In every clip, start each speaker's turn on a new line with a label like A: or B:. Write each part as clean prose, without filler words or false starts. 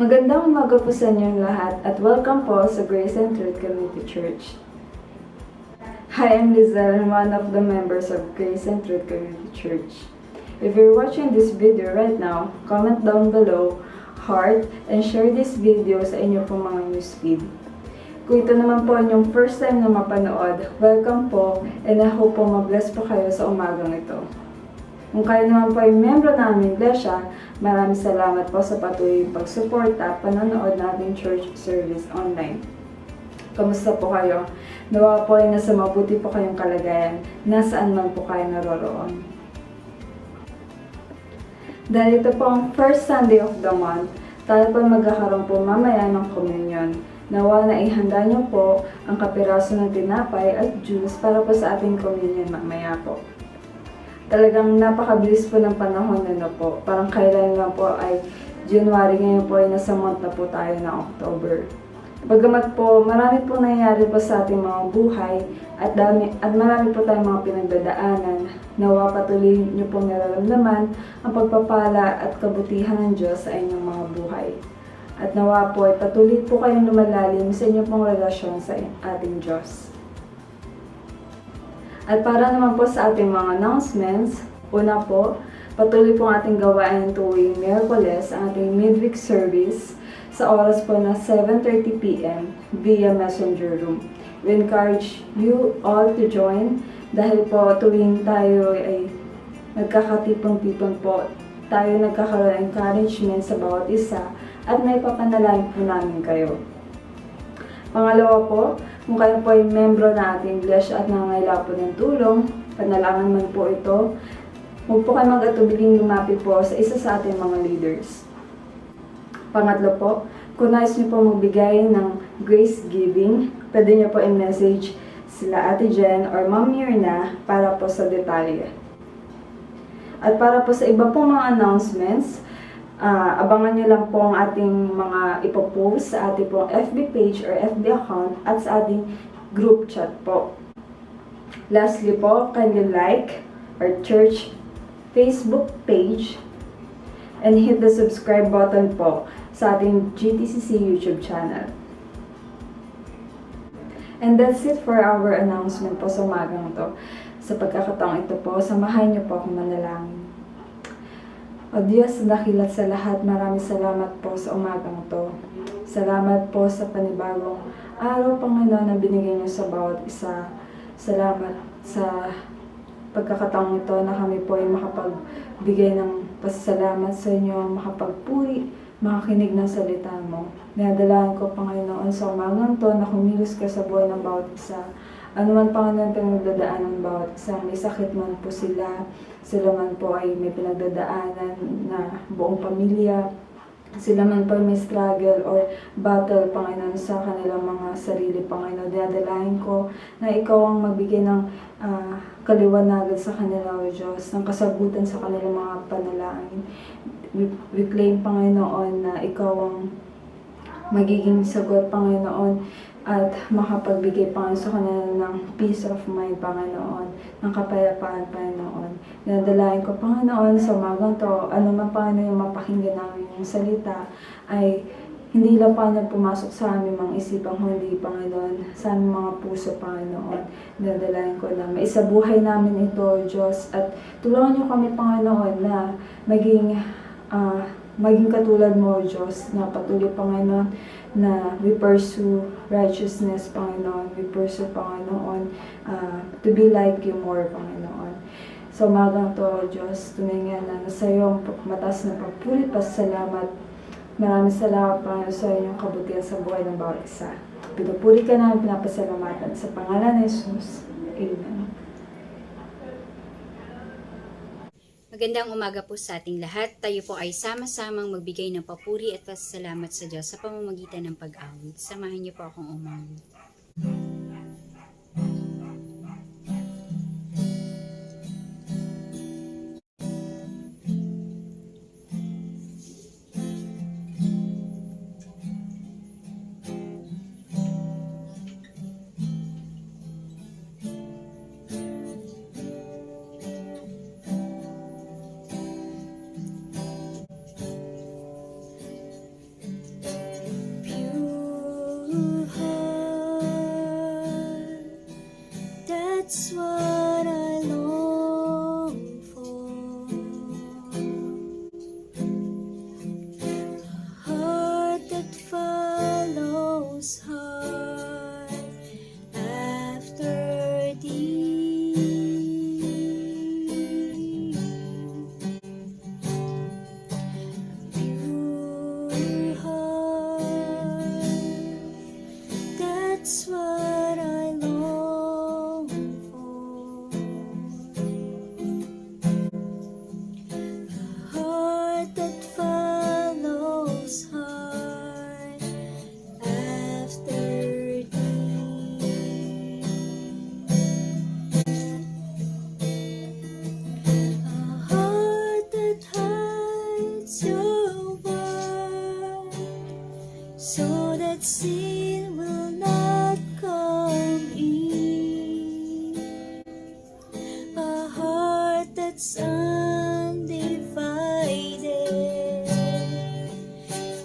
A: Magandang umaga po sa inyong lahat at welcome po sa Grace and Truth Community Church. Hi, I'm Lizelle and one of the members of Grace and Truth Community Church. If you're watching this video right now, comment down below, heart, and share this video sa inyo pong mga newsfeed. Kung ito naman po inyong first time na mapanood, welcome po and I hope po mag-bless po kayo sa umagang ito. Kung kayo naman po ay membro ng aming iglesia, maraming salamat po sa patuloy pagsuporta at panonood ng ating church service online. Kamusta po kayo? Nawa po ay nasa mabuti po kayong kalagayan, nasaan man po kayo naroroon. Dahil ito po ang first Sunday of the month, tayo po magkakaroon po mamaya ng communion. Nawa na ihanda niyo po ang kapiraso ng tinapay at juice para po sa ating communion mamaya po. Talagang napakabilis po ng panahon na po. Parang kailan lang po ay January, ngayon po ay nasa month na po tayo ng October. Bagamat po, marami po nangyayari po sa ating mga buhay at marami po tayong mga pinagdadaanan. Nawa patuloy niyo pong nararamdaman ang pagpapala at kabutihan ng Diyos sa inyong mga buhay. At nawa po ay patuloy po kayong lumalalim sa inyong pong relasyon sa ating Diyos. At para naman po sa ating mga announcements, una po, patuloy po ang ating gawain tuwing Miyerkules, ang ating midweek service sa oras po na 7:30 p.m. via Messenger Room. We encourage you all to join dahil po tuwing tayo ay nagkakatipon-tipon po, tayo nagkakaroon ng encouragement sa bawat isa at may papanalangin po namin kayo. Pangalawa po, kung kayo po ay membro ng ating iglesia at nangangailangan po ng tulong, panalangin man po ito, huwag po kayo mag-atubiling lumapit po sa isa sa ating mga leaders. Pangatlo po, kung nais niyo po magbigay ng grace giving, pwede niyo po i-message sila Ate Jen or Ma'am Mirna para po sa detalye. At para po sa iba pong mga announcements, abangan nyo lang po ang ating mga ipopost sa ating pong FB page or FB account at sa ating group chat po. Lastly po, kindly like our church Facebook page and hit the subscribe button po sa ating GTCC YouTube channel. And that's it for our announcement po sa umagang to. Sa pagkakataong ito po, samahan niyo po akong manalangin. O Diyos, dakilat sa lahat, maraming salamat po sa umagang to. Salamat po sa panibagong araw, Panginoon, na binigay niyo sa bawat isa. Salamat sa pagkakataong ito na kami po ay makapagbigay ng pasasalamat sa inyo, makapagpuri, makakinig ng salita mo. Dinadalahan ko, Panginoon, sa umagang to na kumilos ka sa buhay ng bawat isa. Ano man, Panginoon, pinagdadaan ng bawat isa, may sakit man po sila man po ay may pinagdadaanan na buong pamilya, sila man po ay may struggle or battle, Panginoon, sa kanilang mga sarili, Panginoon. Dinadalahin ko na ikaw ang magbigay ng kaliwanagan sa kanila, O Diyos, ng kasagutan sa kanilang mga panalangin. We claim, Panginoon, na ikaw ang magiging sagot, Panginoon, at makapagbigay, Panginoon, sa kanila ng peace of mind, Panginoon, ng kapayapaan, Panginoon. Dinadalain ko, Panginoon, sa umagang to, ano man, Panginoon, yung mapakinggan namin yung salita, ay hindi lang, Panginoon, pumasok sa aming mga isipang hindi, Panginoon, sa aming mga puso, Panginoon. Dinadalain ko na maisabuhay namin ito, Diyos, at tulungan niyo kami, Panginoon, na maging katulad mo, Diyos, na patuloy, Panginoon, na we pursue righteousness, Panginoon. We pursue, Panginoon, to be like you more, Panginoon. So, umagang to, Diyos, tunay nga na nasa iyong mataas na pagpuri, pasalamat. Maraming salamat, Panginoon, sa inyong kabutihan sa buhay ng bawat isa. Pinupuri ka namin, pinapasalamatan sa pangalan ni Jesus. Amen.
B: Magandang umaga po sa ating lahat. Tayo po ay sama-samang magbigay ng papuri at pasasalamat sa Diyos sa pamamagitan ng pag-awit. Samahan niyo po akong umawit.
C: so that sin will not come in. A heart that's undivided,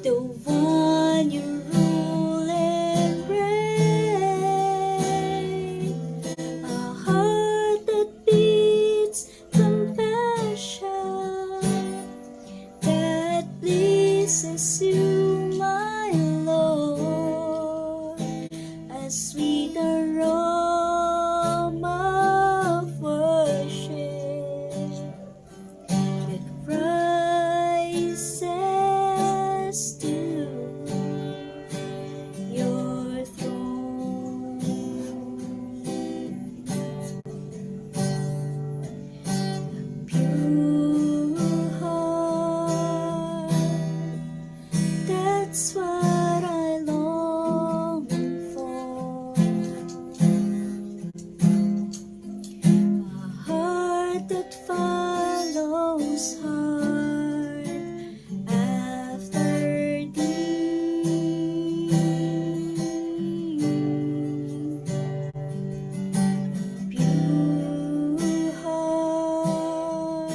C: the one you rule and reign. A heart that beats compassion, that pleases you, my Lord, a sweet aroma of worship that rises to your throne. Pure heart, that's what I long for. A heart that follows hard after thee. Pure heart,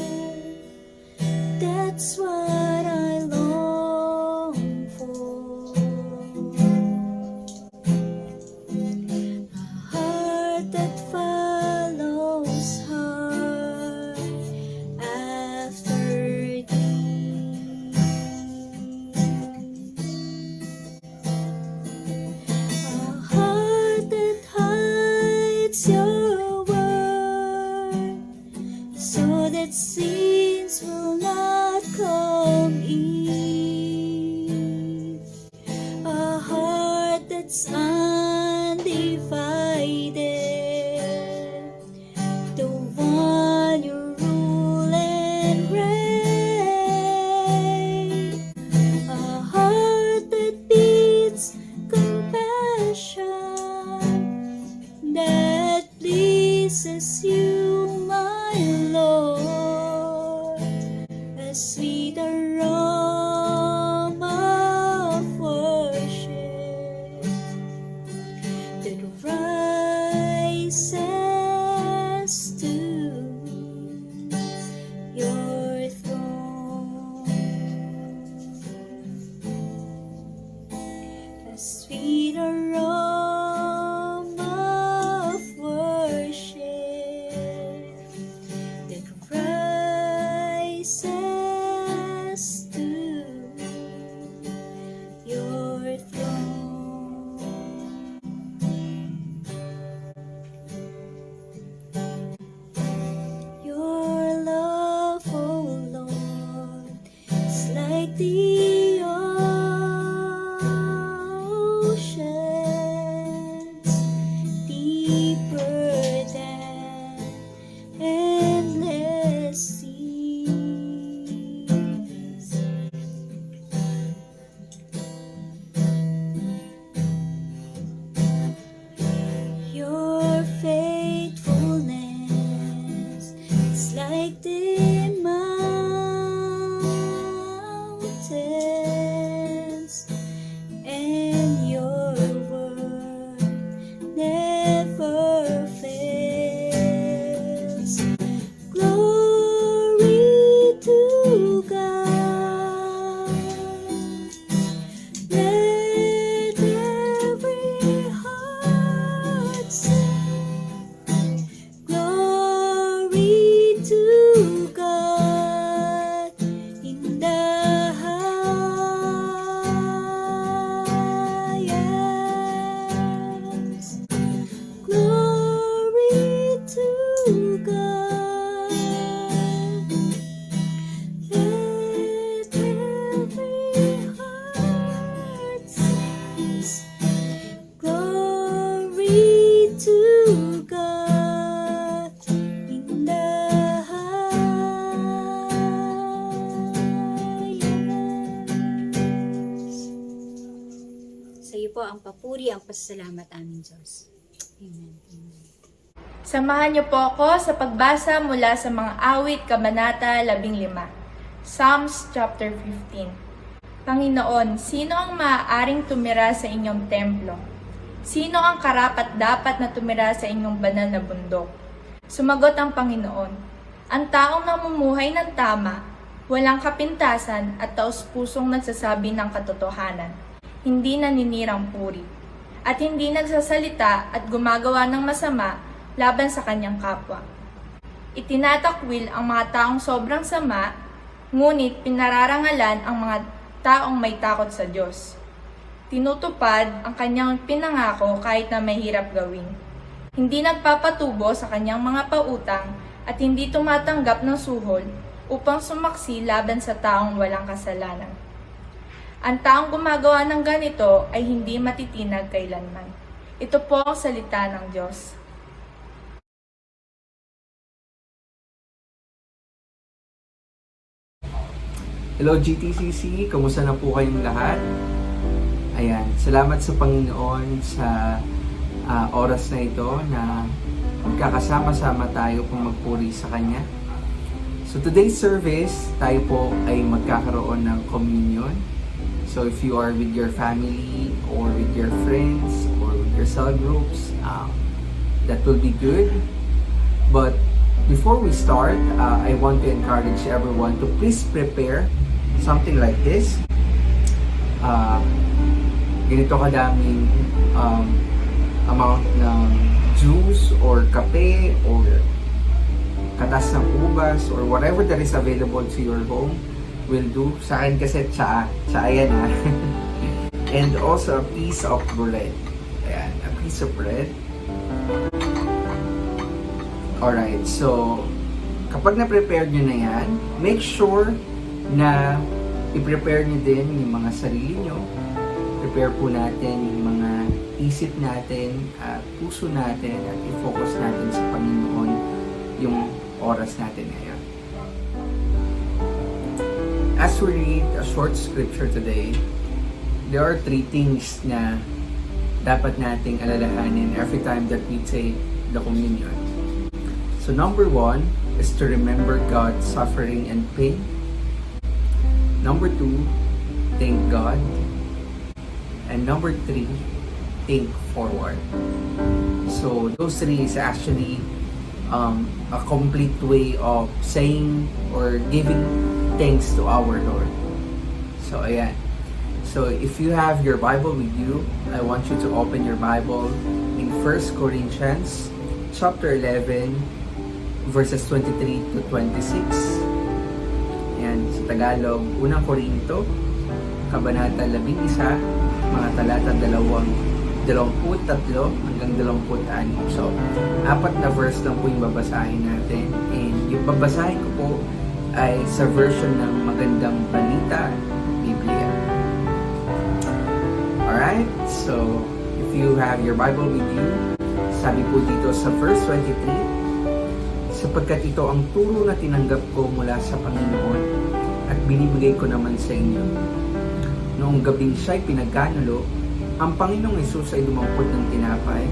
C: that's what I long for. A heart that follows hard after thee. A heart that hides your word, so that sins will not come in. A heart that's undivided, the one you rule and reign. A heart that beats compassion, that pleases you, my Lord, a sweet aroma of worship that rises to your throne. A sweet aroma of worship that rises to your throne. Your love, oh Lord, is like the oceans, deeper than endless seas. Your faithfulness is like the mountains, and your word never fails. Glory to God. Let every heart sing. Glory to God in the highest. Glory to God. Let every heart sing. Glory to God in the highest.
B: Sa iyo po ang papuri, ang pasasalamat aming Diyos. Amen. Amen.
D: Samahan niyo po ako sa pagbasa mula sa mga awit, Kabanata 15. Psalms chapter 15. Panginoon, sino ang maaaring tumira sa inyong templo? Sino ang karapat-dapat na tumira sa inyong banal na bundok? Sumagot ang Panginoon, ang taong namumuhay ng tama, walang kapintasan at taus-pusong nagsasabi ng katotohanan, hindi naninirang puri, at hindi nagsasalita at gumagawa ng masama laban sa kanyang kapwa. Itinatakwil ang mga taong sobrang sama, ngunit pinararangalan ang mga taong may takot sa Diyos. Tinutupad ang kanyang pinangako kahit na mahirap gawin. Hindi nagpapatubo sa kanyang mga pautang at hindi tumatanggap ng suhol upang sumaksi laban sa taong walang kasalanan. Ang taong gumagawa ng ganito ay hindi matitinag kailanman. Ito po ang salita ng Diyos.
E: Hello GTCC, kamusta na po kayong lahat? Ayan, salamat sa Panginoon sa oras na ito na magkakasama-sama tayo kung magpuri sa Kanya. So today's service, tayo po ay magkakaroon ng communion. So if you are with your family or with your friends or with your cell groups, that will be good. But before we start, I want to encourage everyone to please prepare something like this. Ganito kadaming amount ng juice or kape or katas ng ubas or whatever that is available to your home will do. Sa akin kasi tsaa yan ha. And also a piece of bread. Ayan, a piece of bread. Alright, so kapag na-prepare nyo na yan, make sure na i-prepare nyo din yung mga sarili nyo. Prepare po natin yung mga isip natin, puso natin, at i-focus natin sa Panginoon yung oras natin ngayon. As we read a short scripture today, there are 3 things na dapat nating alalahanin every time that we take the communion. So number 1 is to remember God's suffering and pain. Number 2, thank God. And number 3, think forward. So those 3 is actually a complete way of saying or giving thanks to our Lord. So ayan. So if you have your Bible with you, I want you to open your Bible in 1 Corinthians chapter 11 verses 23 to 26. Yan, sa Tagalog, Unang Korinto, Kabanata 11, mga talata 23 hanggang 26. So, 4 na verse lang po yung babasahin natin. And yung babasahin ko po ay sa version ng Magandang Balita, Biblia. Alright, so if you have your Bible with you, sabi po dito sa verse 23, sapagkat ito ang turo na tinanggap ko mula sa Panginoon at binibigay ko naman sa inyo. Noong gabing siya'y pinagkanulo, ang Panginoong Hesus ay dumampot ng tinapay,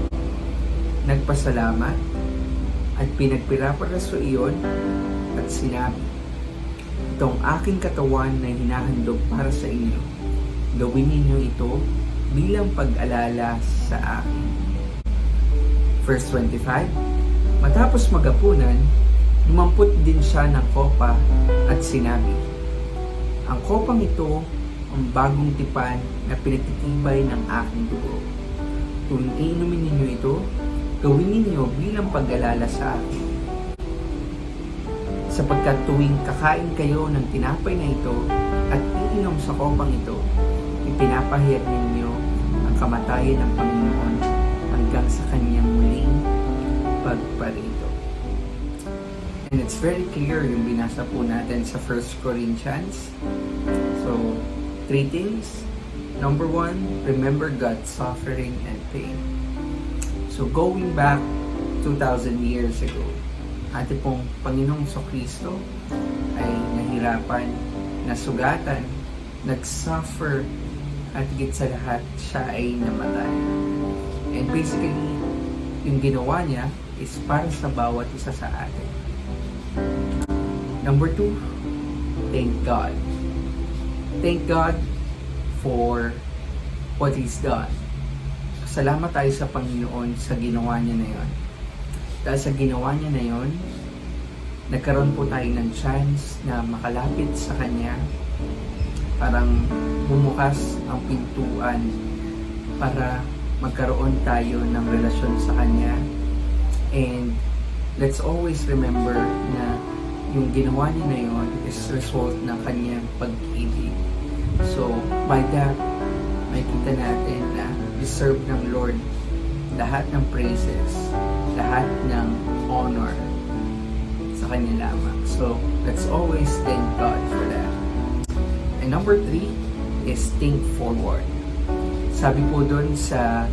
E: nagpasalamat, at pinagpiraparaso iyon at sinabi, itong aking katawan na hinahandog para sa inyo. Gawin ninyo ito bilang pag-alala sa akin. Verse 25, matapos magapunan, dumampot din siya ng kopa at sinabi, ang kopang ito ang bagong tipan na pinagtitibay ng aking dugo. Kung iinumin ninyo ito, gawin ninyo bilang pag-alala sa akin. Sapagkat tuwing kakain kayo ng tinapay na ito at iinom sa kopang ito, ipinapahayag ninyo ang kamatayan ng Panginoon hanggang sa kanyang muling pagparito. And it's very clear yung binasa po natin sa 1 Corinthians. So, 3 things. Number 1, remember God's suffering and pain. So, going back 2,000 years ago, ating pong Panginoong Kristo ay nahirapan, nasugatan, nag-suffer, at higit sa lahat, siya ay namatay. And basically, yung ginawa niya is para sa bawat isa sa atin. Number 2, thank God. Thank God for what He's done. Salamat tayo sa Panginoon sa ginawa niya na yon. Dahil sa ginawa niya na yon, nagkaroon po tayo ng chance na makalapit sa Kanya. Parang bumukas ang pintuan para magkaroon tayo ng relasyon sa Kanya. And let's always remember na yung ginawa niya na yon is result ng Kanyang pag-ibig. So, by that, makikita natin na deserve ng Lord lahat ng praises, lahat ng honor sa Kanya lamang. So, let's always thank God for that. And number 3 is think forward. Sabi po dun sa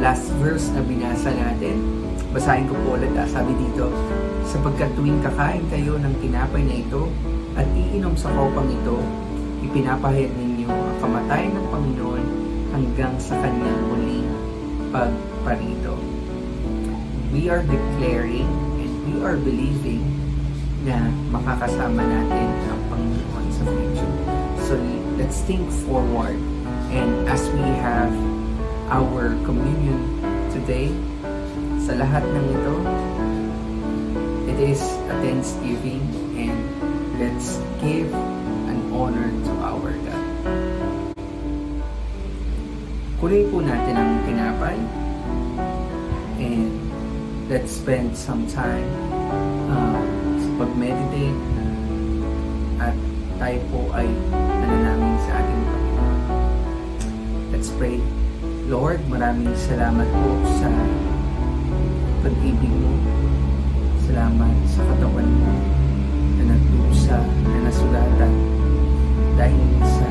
E: last verse na binasa natin, basahin ko po ulit. Sabi dito, sapagkat tuwing kakain kayo ng tinapay na ito at iinom sa kopang ito, ipinapahayag ninyo ang kamatayan ng Panginoon hanggang sa Kanyang muling pagparito. We are declaring and we are believing na makakasama natin ang Panginoon sa future. So let's think forward, and as we have our communion today, sa lahat ng ito, it is a thanksgiving, and let's give an honor to our God. Kunin po natin ang tinapay, and let's spend some time sa pag-meditate, at tayo po ay nanalangin sa ating Panginoon. Let's pray. Lord, maraming salamat po sa pag-ibig mo. Salamat sa katawan mo na nagdusa, na nasulatan. Dahil sa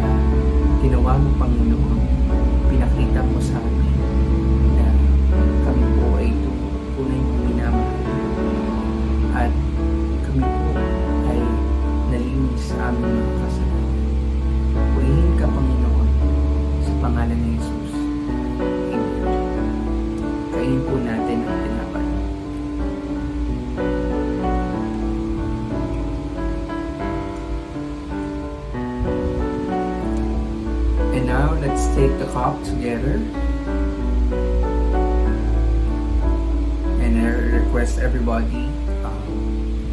E: ginawa mo, Panginoon, pinakita mo sa amin na kami po ay tunay mong minamahal. At kami po ay nalinis sa aming mga kasalanan. Purihin ka, Panginoon, sa pangalan ni Jesus. Amen. Kainin po natin ang tinapay. And now, let's take the cup together. And I request everybody,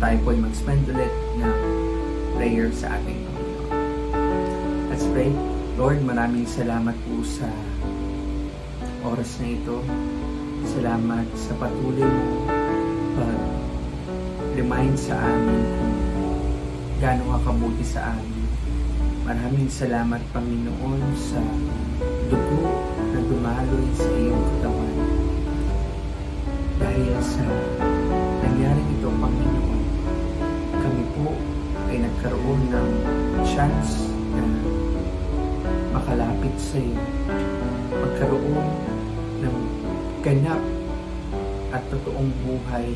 E: tayo po ay mag-spend ulit ng prayer sa ating Panginoon. Let's pray. Lord, maraming salamat po sa oras na ito. Salamat sa patuloy mo pag-remind sa amin kung gaano ka kabuti sa amin. Maraming salamat, Panginoon, sa dugo na dumaloy sa iyong katawan. Dahil sa nangyari ito, Panginoon, kami po ay nagkaroon ng chance na makalapit sa iyo, magkaroon ng ganap at totoong buhay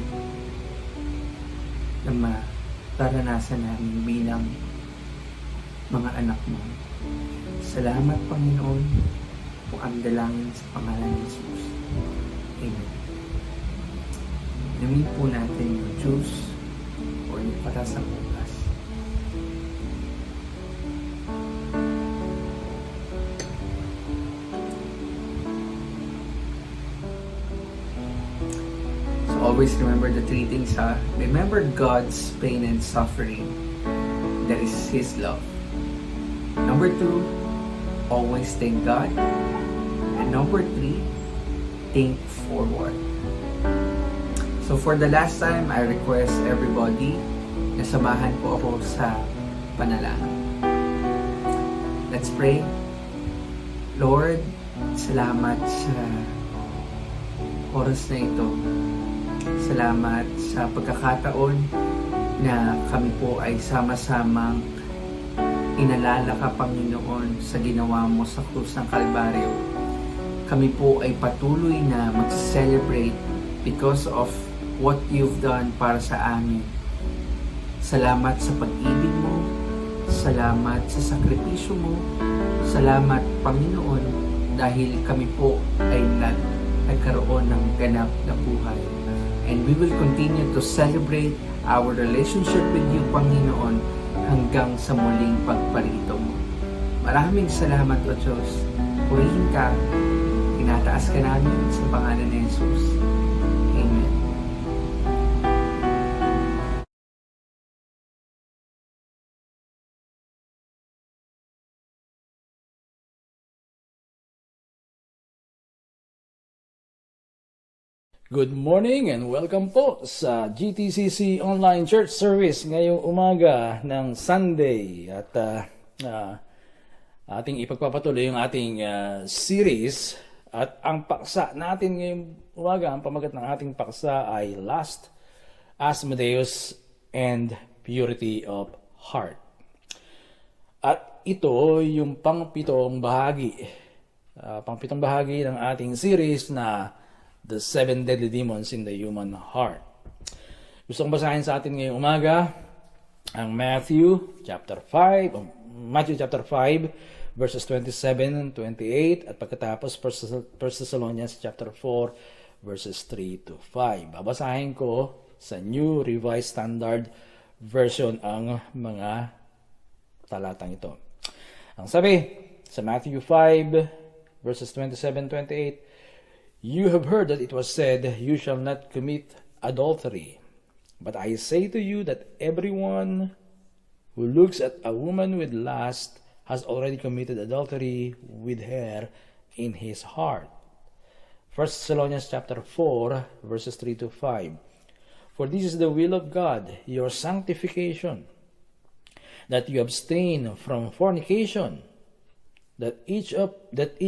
E: na mataranasan namin bilang mga anak mo. Salamat, Panginoon, po ang dalangin sa pangalan ni Jesus. Amen. Namin po natin yung juice o yung patas ng bukas. So always remember the 3 things, ha? Remember God's pain and suffering. That is His love. Number 2, always thank God. And number 3, think forward. So for the last time, I request everybody na samahan po ako sa panalangin. Let's pray. Lord, salamat sa oras na ito. Salamat sa pagkakataon na kami po ay sama-samang inalala ka, Panginoon, sa ginawa mo sa krus ng Kalbaryo. Kami po ay patuloy na mag-celebrate because of what you've done para sa amin. Salamat sa pag-ibig mo. Salamat sa sakripisyo mo. Salamat, Panginoon, dahil kami po ay nagkaroon ng ganap na buhay. And we will continue to celebrate our relationship with you, Panginoon, hanggang sa muling pagparito mo. Maraming salamat, O Diyos. Purihin ka, tinataas ka namin sa pangalan ni Jesus. Amen.
F: Good morning and welcome po sa GTCC Online Church Service ngayong umaga ng Sunday. At ating ipagpapatuloy yung ating series. At ang paksa natin ngayong umaga, ang pamagat ng ating paksa ay Lust, Asmodeus, and Purity of Heart. At ito yung pangpitong bahagi ng ating series na The 7 Deadly Demons in the Human Heart. Gusto kong basahin sa atin ngayong umaga ang Matthew chapter 5 verses 27 and 28 at pagkatapos 1 Thessalonians chapter 4 verses 3 to 5. Babasahin ko sa New Revised Standard Version ang mga talatang ito. Ang sabi sa Matthew 5 verses 27-28, "You have heard that it was said, you shall not commit adultery. But I say to you that everyone who looks at a woman with lust has already committed adultery with her in his heart." 1 Thessalonians chapter 4 verses 3 to 5. "For this is the will of God, your sanctification, that you abstain from fornication, that each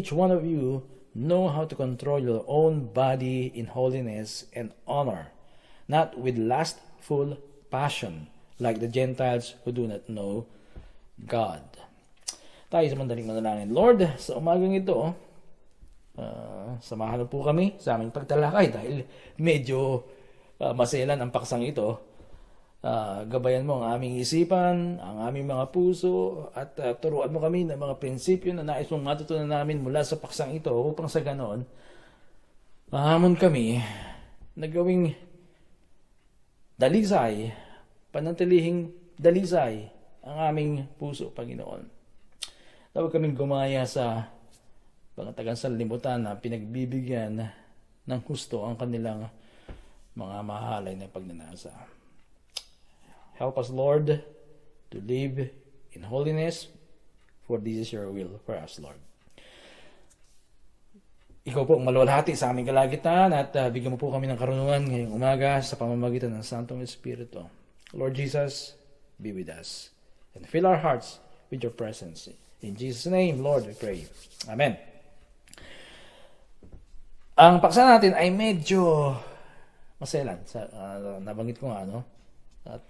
F: one of you know how to control your own body in holiness and honor, not with lustful passion, like the Gentiles who do not know God." Tayo sa mandaling manalangin. Lord, sa umagang ito, samahan po kami sa aming pagtalakay dahil medyo maselan ang paksang ito. Gabayan mo ang aming isipan, ang aming mga puso, at turuan mo kami ng mga prinsipyo na nais mong matutunan namin mula sa paksang ito upang sa ganon, mahamon kami na gawing dalisay, panantilihing dalisay ang aming puso, Panginoon. Tawag kaming gumaya sa pangatagang sanlibutan na pinagbibigyan ng husto ang kanilang mga mahalay na pagnanasa. Help us, Lord, to live in holiness, for this is your will for us, Lord. Ikaw po ang maluwalhati sa aming kalagitan at bigyan mo po kami ng karunungan ngayong umaga sa pamamagitan ng Santong Espiritu. Lord Jesus, be with us and fill our hearts with your presence. In Jesus' name, Lord, we pray. Amen. Ang paksa natin ay medyo maselan. Nabanggit ko nga, no? At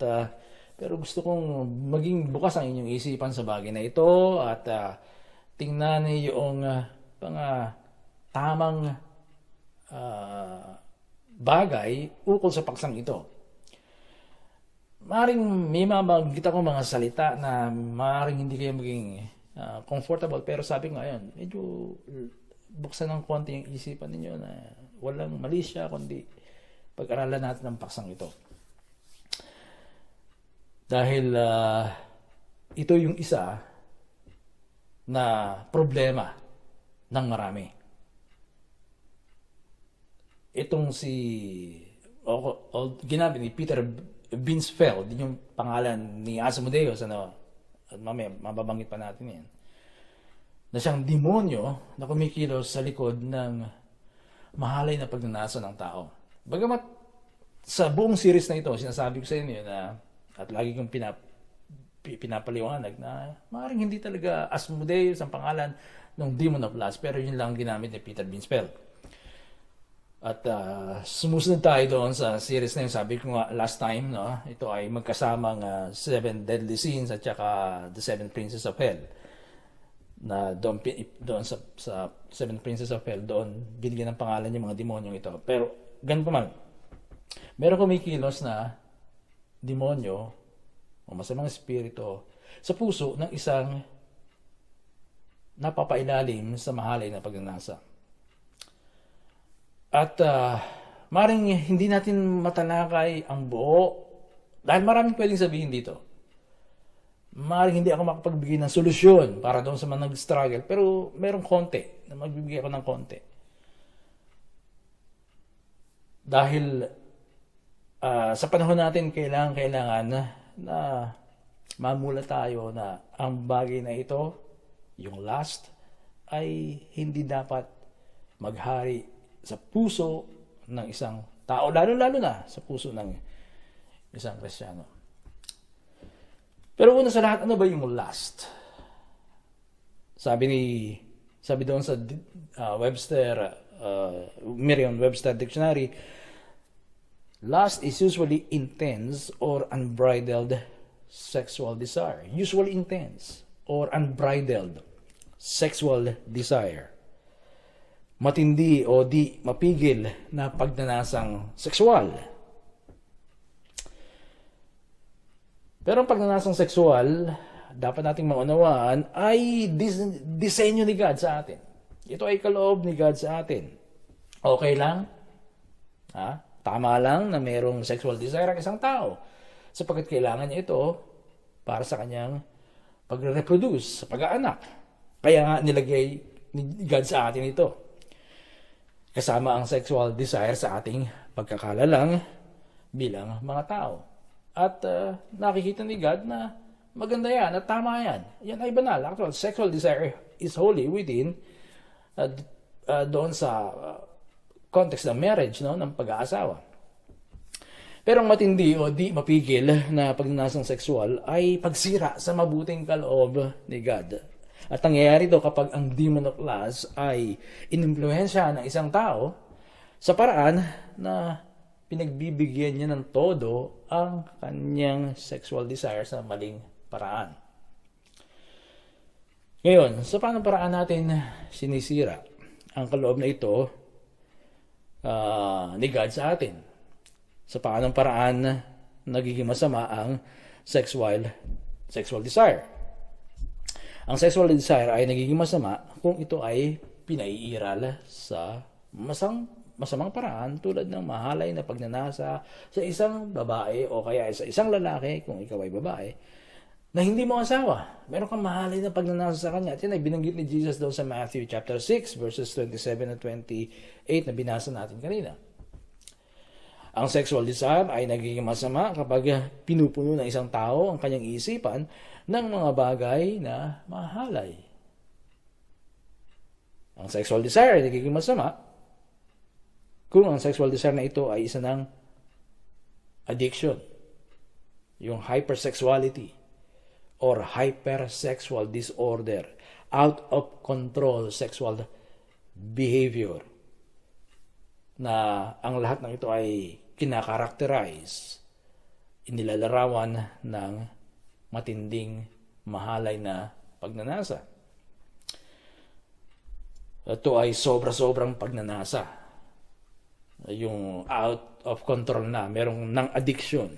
F: pero gusto kong maging bukas ang inyong isipan sa bagay na ito at tingnan yung tamang bagay ukol sa paksang ito. Maring may mabanggit ako mga salita na maring hindi kayo maging comfortable, pero sabi ko ngayon, medyo buksan ng konti yung isipan ninyo na walang mali siya, kundi pag-aralan natin ang paksang ito. Dahil ito yung isa na problema ng marami. Itong ginamit ni Peter Binsfeld, din yung pangalan ni Asmodeus, at mamaya mababanggit pa natin yan, na siyang demonyo na kumikilos sa likod ng mahalay na pagnanasa ng tao. Bagamat sa buong series na ito, sinasabi ko sa inyo na at lagi kong pinapaliwanag na maaaring hindi talaga Asmodeus ang pangalan ng Demon of Lust, pero yun lang ginamit ni Peter Binsfeld. At sumusunod tayo doon sa series na yun. Sabi ko nga last time, no, ito ay magkasamang 7 Deadly Sins at saka The 7 Princes of Hell. Na doon sa 7 Princes of Hell, doon binigyan ng pangalan yung mga demonyong ito. Pero ganun pa man, meron kumikilos na demonyo o masamang espiritu sa puso ng isang napapailalim sa mahalay na pagnanasa. At maring hindi natin matalakay ang buo dahil maraming pwedeng sabihin dito. maaaring hindi ako makapagbigay ng solusyon para doon sa mga nag-struggle, pero merong konti na magbibigay ako ng konti. Dahil sa panahon natin, kailangan na mamula tayo na ang bagay na ito, yung last, ay hindi dapat maghari sa puso ng isang tao, lalo-lalo na sa puso ng isang Kristiyano. Pero una sa lahat, ano ba yung last? Sabi doon sa Merriam-Webster Dictionary, lust is usually intense or unbridled sexual desire. Usually intense or unbridled sexual desire. Matindi o di mapigil na pagnanasang sexual. Pero ang pagnanasang sexual, dapat nating maunawaan, ay disenyo ni God sa atin. Ito ay kaloob ni God sa atin. Okay lang? Tama lang na mayroong sexual desire ang isang tao, sapagkat kailangan niya ito para sa kanyang pagre-reproduce, sa pag-aanak. Kaya nga nilagay ni God sa atin ito. Kasama ang sexual desire sa ating pagkakalalang bilang mga tao. At nakikita ni God na maganda yan at tama yan. Yan ay banal. Actual, sexual desire is holy within doon sa context ng marriage, no, ng pag-aasawa. Pero ang matindi o di mapigil na pagnanasang sexual ay pagsira sa mabuting kaloob ni God. At nangyayari ito kapag ang demon of lust ay inimpluwensya ng isang tao sa paraan na pinagbibigyan niya ng todo ang kanyang sexual desire sa maling paraan. Ngayon, sa paanong paraan natin sinisira ang kaloob na ito ni God sa atin? Sa paanong paraan nagiging masama ang sexual desire? Ang sexual desire ay nagiging masama kung ito ay pinaiiral sa masamang paraan tulad ng mahalay na pagnanasa sa isang babae o kaya sa isang lalaki, kung ikaw ay babae, na hindi mo asawa. Meron kang mahalay na pagnanasa sa kanya. At yan ay binanggit ni Jesus daw sa Matthew chapter 6 verses 27 and 28 na binasa natin kanina. Ang sexual desire ay nagiging masama kapag pinupuno ng isang tao ang kanyang isipan ng mga bagay na mahalay. Ang sexual desire ay nagiging masama kung ang sexual desire na ito ay isa ng addiction, yung hypersexuality or hypersexual disorder, out of control sexual behavior, na ang lahat ng ito ay kinakarakterize, inilalarawan ng matinding mahalay na pagnanasa. Ito ay sobra-sobrang pagnanasa. Yung out of control na, merong ng addiction.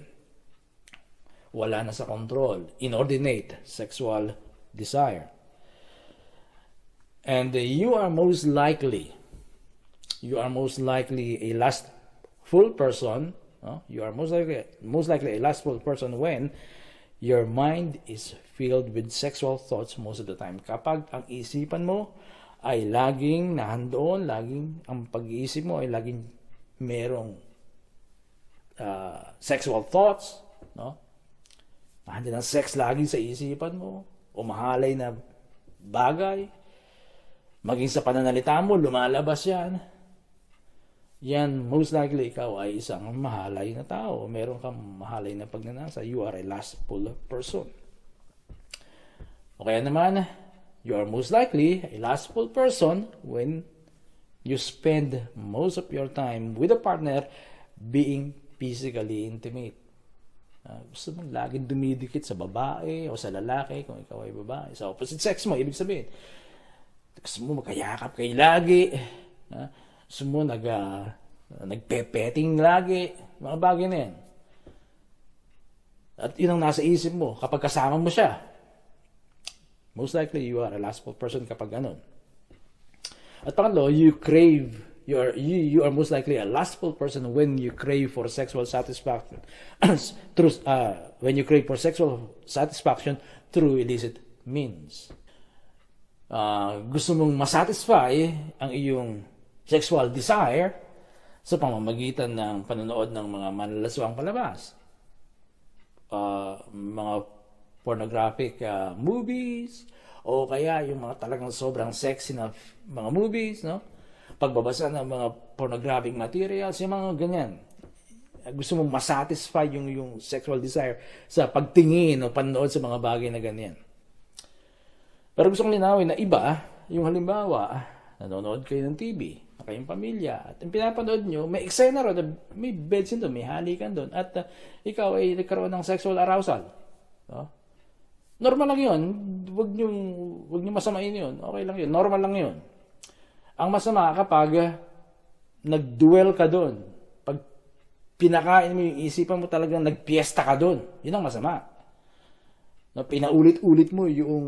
F: Wala na sa control. Inordinate sexual desire. And you are most likely a lustful person. You are most likely a lustful person when your mind is filled with sexual thoughts most of the time. Kapag ang isipan mo ay laging nahandoon, laging ang pag-iisip mo ay laging merong sexual thoughts, no? Nahandoon ang sex lagi sa isipan mo, o mahalay na bagay, maging sa pananalita mo, lumalabas yan. Yan, most likely ikaw ay isang mahalay na tao. Meron kang mahalay na pagnanasa. You are a lustful person. O kaya naman, you are most likely a lustful person when you spend most of your time with a partner being physically intimate. Gusto mo laging dumidikit sa babae o sa lalaki kung ikaw ay babae. Sa opposite sex mo, ibig sabihin, gusto mo magkayakap kayo lagi. Gusto mo nagpepeting lagi. Mga bagay na yan. At yun ang nasa isip mo kapag kasama mo siya. Most likely you are a lustful person kapag ganun. At pangatlo, you crave you are most likely a lustful person when you crave for sexual satisfaction when you crave for sexual satisfaction through illicit means. Gusto mong masatisfy ang iyong sexual desire sa pamamagitan ng panonood ng mga manlalaswang palabas, mga pornographic movies, o kaya yung mga talagang sobrang sexy na mga movies, no? Pagbabasa ng mga pornographic materials, yung mga ganyan. Gusto mong masatisfy yung sexual desire sa pagtingin o panonood sa mga bagay na ganyan. Pero gusto kong linawin na iba, yung halimbawa, nanonood kayo ng TV, kayong pamilya, at yung pinapanood nyo, may eksena ron, may bedsin doon, may halikan doon, at ikaw ay nagkaroon ng sexual arousal. No? Normal lang yun. Huwag nyo masamain yun. Okay lang yun. Normal lang yun. Ang masama kapag nag-dwell ka doon. Pag pinakain mo yung isipan mo talagang nagpiesta ka doon. Yun ang masama. Na pinaulit-ulit mo yung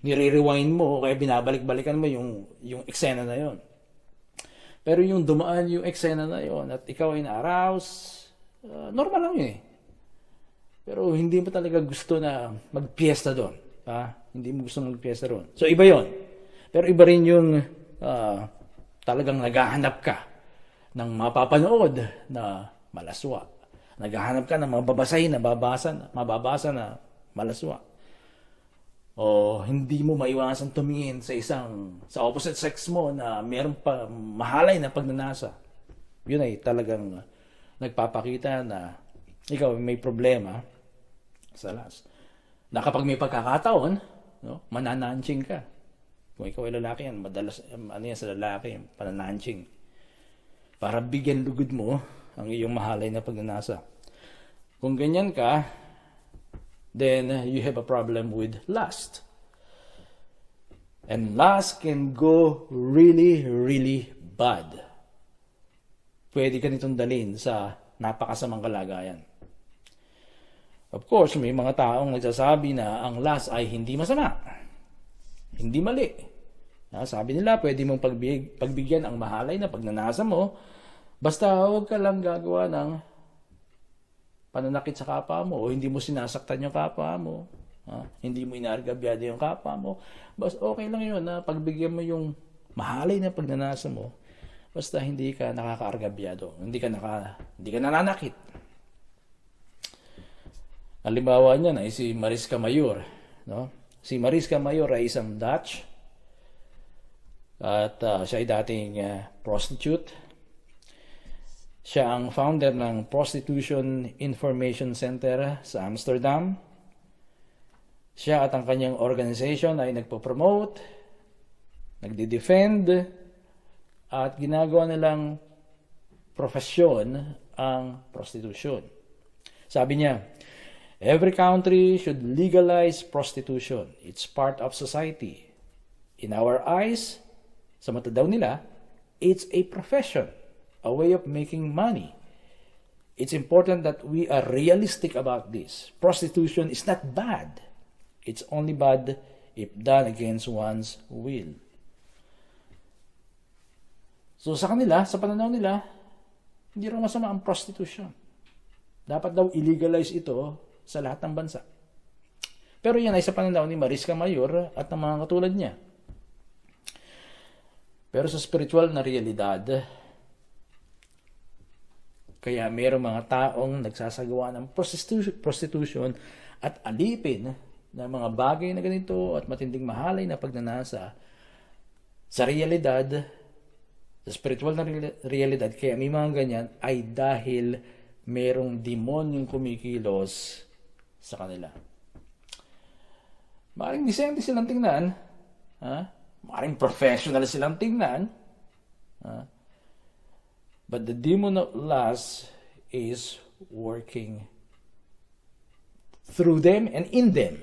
F: nire-rewind mo o kaya binabalik-balikan mo yung eksena na yun. Pero yung dumaan yung eksena na yun at ikaw ay na-arouse, normal lang yun eh. Pero hindi mo talaga gusto na magpiesta doon. Hindi mo gusto magpiesta doon. So iba yon. Pero iba rin yung talagang naghahanap ka ng mapapanood na malaswa. Naghahanap ka ng mababasahin, mababasa na malaswa. O hindi mo maiwasan tumingin sa opposite sex mo na meron pa mahalay na pagnanasa. Yun ay talagang nagpapakita na ikaw may problema sa lust. Na kapag may pagkakataon, no, manananching ka. Kung ikaw ay lalaki yan, madalas, yan sa lalaki, panananching. Para bigyan lugod mo ang iyong mahalay na pagnanasa. Kung ganyan ka, then you have a problem with lust. And lust can go really, really bad. Pwede ka nitong dalhin sa napakasamang kalagayan. Of course, may mga taong nagsasabi na ang lust ay hindi masama. Hindi mali. Sabi nila, pwede mong pagbigyan ang mahalay na pagnanasa mo, basta huwag ka lang gagawa ng pananakit sa kapwa mo o hindi mo sinasaktan yung kapwa mo. Hindi mo inaargabyado yung kapwa mo. Basta okay lang yun na pagbigyan mo yung mahalay na pagnanasa mo, basta hindi ka nakakaargabyado, hindi ka nananakit. Halimbawa niyan ay si Mariska Mayor, no? Si Mariska Mayor ay isang Dutch at siya ay dating prostitute. Siya ang founder ng Prostitution Information Center sa Amsterdam. Siya at ang kanyang organization ay nagpo-promote, nagdi-defend, at ginagawa nilang profesyon ang prostitution. Sabi niya, every country should legalize prostitution. It's part of society. In our eyes, sa mata daw nila, it's a profession, a way of making money. It's important that we are realistic about this. Prostitution is not bad. It's only bad if done against one's will. So sa kanila, sa pananaw nila, hindi raw masama ang prostitution. Dapat daw illegalize ito sa lahat ng bansa. Pero yan ay sa pananaw ni Mariska Mayor at ng mga katulad niya. Pero sa spiritual na realidad, kaya mayroong mga taong nagsasagawa ng prostitution at alipin ng mga bagay na ganito at matinding mahalay na pagnanasa sa realidad, sa spiritual na realidad, kaya may mga ganyan ay dahil mayroong demonyong kumikilos sa kanila. Maring disente silang tingnan, maring professional silang tingnan, but the demon of lust is working through them and in them.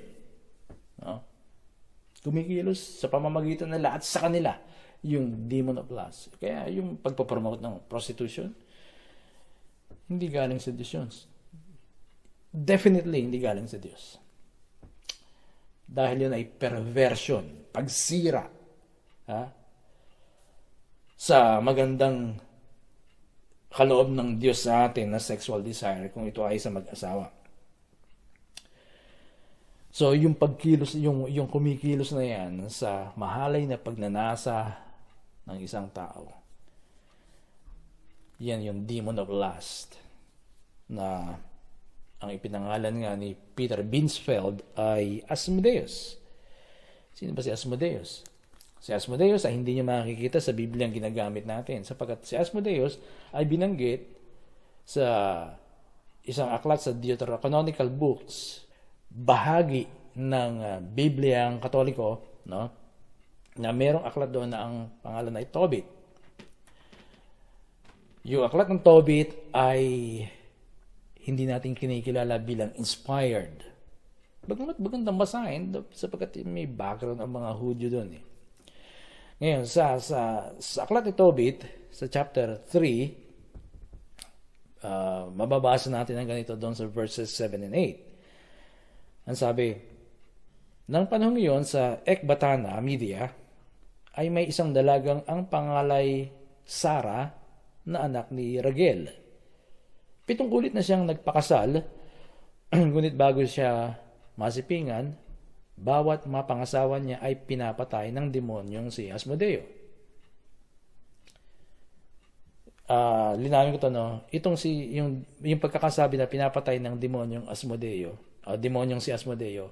F: Kumikilos sa pamamagitan nila at sa kanila yung demon of lust. Kaya yung pagpapromote ng prostitution, hindi galing sa Diyos. Definitely hindi galing sa Diyos. Dahil yun ay perversion, pagsira sa magandang kaloob ng Diyos sa atin na sexual desire kung ito ay sa mag-asawa. So, yung pagkilos, yung kumikilos na yan sa mahalay na pagnanasa ng isang tao, yan yung demon of lust na ang ipinangalan nga ni Peter Binsfeld ay Asmodeus. Sino ba si Asmodeus? Si Asmodeus ay hindi niya makikita sa Biblia ang ginagamit natin sapagkat si Asmodeus ay binanggit sa isang aklat sa Deuterocanonical books, bahagi ng Biblia ang Katoliko, no? Na merong aklat doon na ang pangalan ay Tobit. Yung aklat ng Tobit ay hindi natin kinikilala bilang inspired. Bagamat magandang basahin sapagkat may background ang mga Hudyo doon eh. Ngayon, sa aklat ni Tobit, sa chapter 3, mababasa natin ang ganito doon sa verses 7 and 8. Ang sabi, nang panahon iyon sa Ekbatana, Media, ay may isang dalagang ang pangalay Sara na anak ni Ragel. 7 ulit na siyang nagpakasal, ngunit bago siya masipingan, bawat mapangasawa niya ay pinapatay ng demonyong si Asmodeo. Linawin ko to, no? Itong yung pagkakasabi na pinapatay ng demonyong Asmodeo, demonyong si Asmodeo,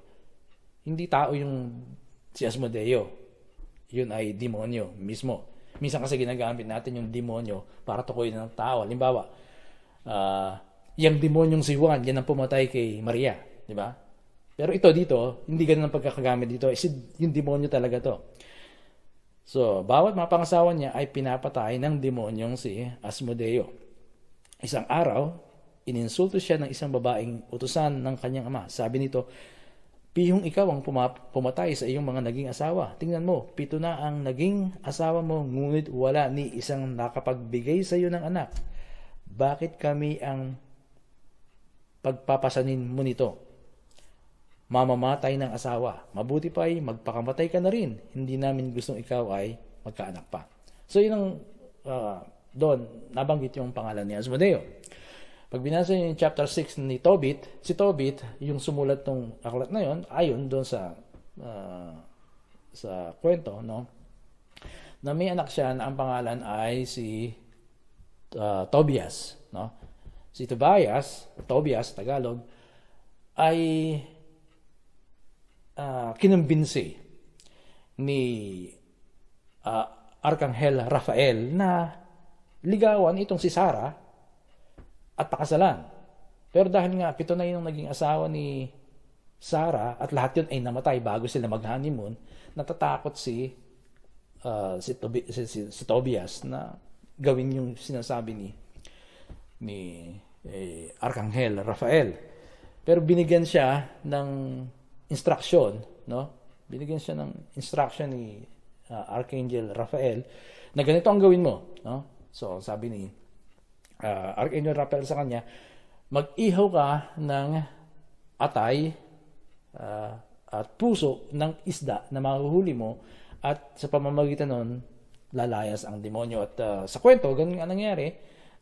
F: hindi tao yung si Asmodeo. Yun ay demonyo mismo. Minsan kasi ginagamit natin yung demonyo para tukoyin ng tao. Halimbawa, yung demonyong si Juan, yan ang pumatay kay Maria, di ba? Pero ito dito, hindi ganun ang pagkakagamit dito. Yung demonyo talaga to. So, bawat mapangasawa niya ay pinapatay ng demonyong si Asmodeo. Isang araw, ininsulto siya ng isang babaeng utusan ng kanyang ama. Sabi nito, pihong ikaw ang pumatay sa iyong mga naging asawa. Tingnan mo, 7 na ang naging asawa mo, ngunit wala ni isang nakapagbigay sa iyo ng anak. Bakit kami ang pagpapasanin mo nito? Mamamatay ng asawa. Mabuti pa ay magpakamatay ka na rin. Hindi namin gustong ikaw ay magkaanak pa. So yun ang doon, nabanggit yung pangalan ni Asmodeo. Pag binasa niyo yung chapter 6 ni Tobit, si Tobit, yung sumulat ng aklat na yun, ayon doon sa kwento, no? Na may anak siya na ang pangalan ay si Tobias, no? Si Tobias, Tagalog, ay kinumbinsi ni Arkanghel Rafael na ligawan itong si Sara at pakasalan. Pero dahil nga 7 na yung naging asawa ni Sara at lahat yun ay namatay bago sila mag-honeymoon, natatakot si Tobias na gawin yung sinasabi ni Arkanghel Rafael. Pero binigyan siya ng instruction, no? Binigyan siya ng instruction ni Archangel Rafael na ganito ang gawin mo, no? So, sabi ni Archangel Rafael sa kanya, mag-ihaw ka ng atay at puso ng isda na mahuhuli mo at sa pamamagitan nun, lalayas ang demonyo. At sa kwento, ganun nga nangyari,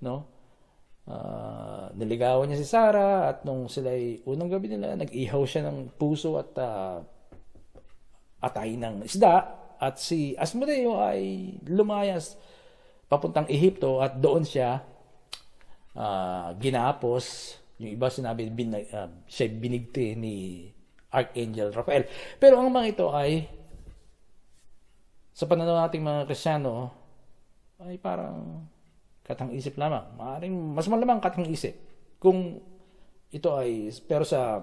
F: no? Niligawan niya si Sara at nung sila'y unang gabi nila, nag-ihaw siya ng puso at atay ng isda at si Asmodeo ay lumayas papuntang Ehipto at doon siya ginapos. Yung iba sinabi siya binigti ni Archangel Rafael. Pero ang mga ito ay sa pananaw nating mga Kristiyano ay parang katang-isip lamang. Maaaring mas malamang katang-isip. Kung ito ay, pero sa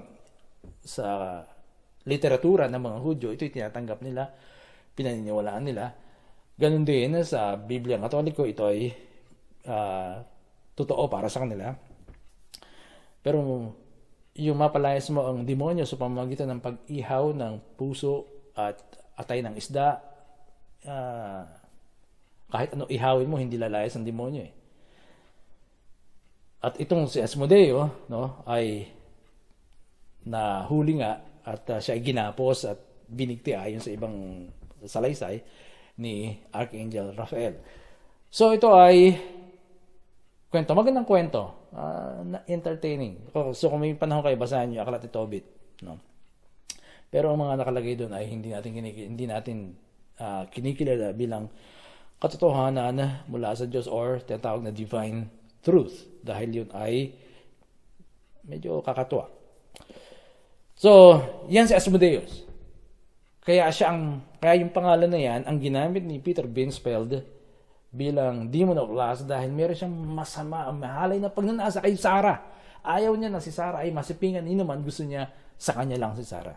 F: literatura ng mga Hudyo, ito'y tinatanggap nila, pinaniniwalaan nila. Ganun din sa Biblia ng Katoliko, ito ay totoo para sa kanila. Pero yung mapalayas mo ang demonyo sa pamamagitan ng pag-ihaw ng puso at atay ng isda, kahit ano ihawin mo, hindi lalayas ang demonyo eh. At itong si Asmodeo, no, ay nahuli nga at siya ay ginapos at binigti ayon sa ibang salaysay ni Archangel Rafael. So ito ay kwento, magandang kwento, entertaining. So kung may panahon kayo, basahin niyo Aklat ni Tobit, no? Pero ang mga nakalagay doon ay hindi natin kinikilala bilang katotohanan mula sa Diyos or tinatawag na divine truth, dahil yun ay medyo kakatuwa. So, yan si Asmodeus. Kaya yung pangalan na yan ang ginamit ni Peter Binsfeld bilang demon of lust dahil meron siyang masama, mahalay na pagnanasa kay Sarah. Ayaw niya na si Sarah ay masipingan, naman gusto niya sa kanya lang si Sarah.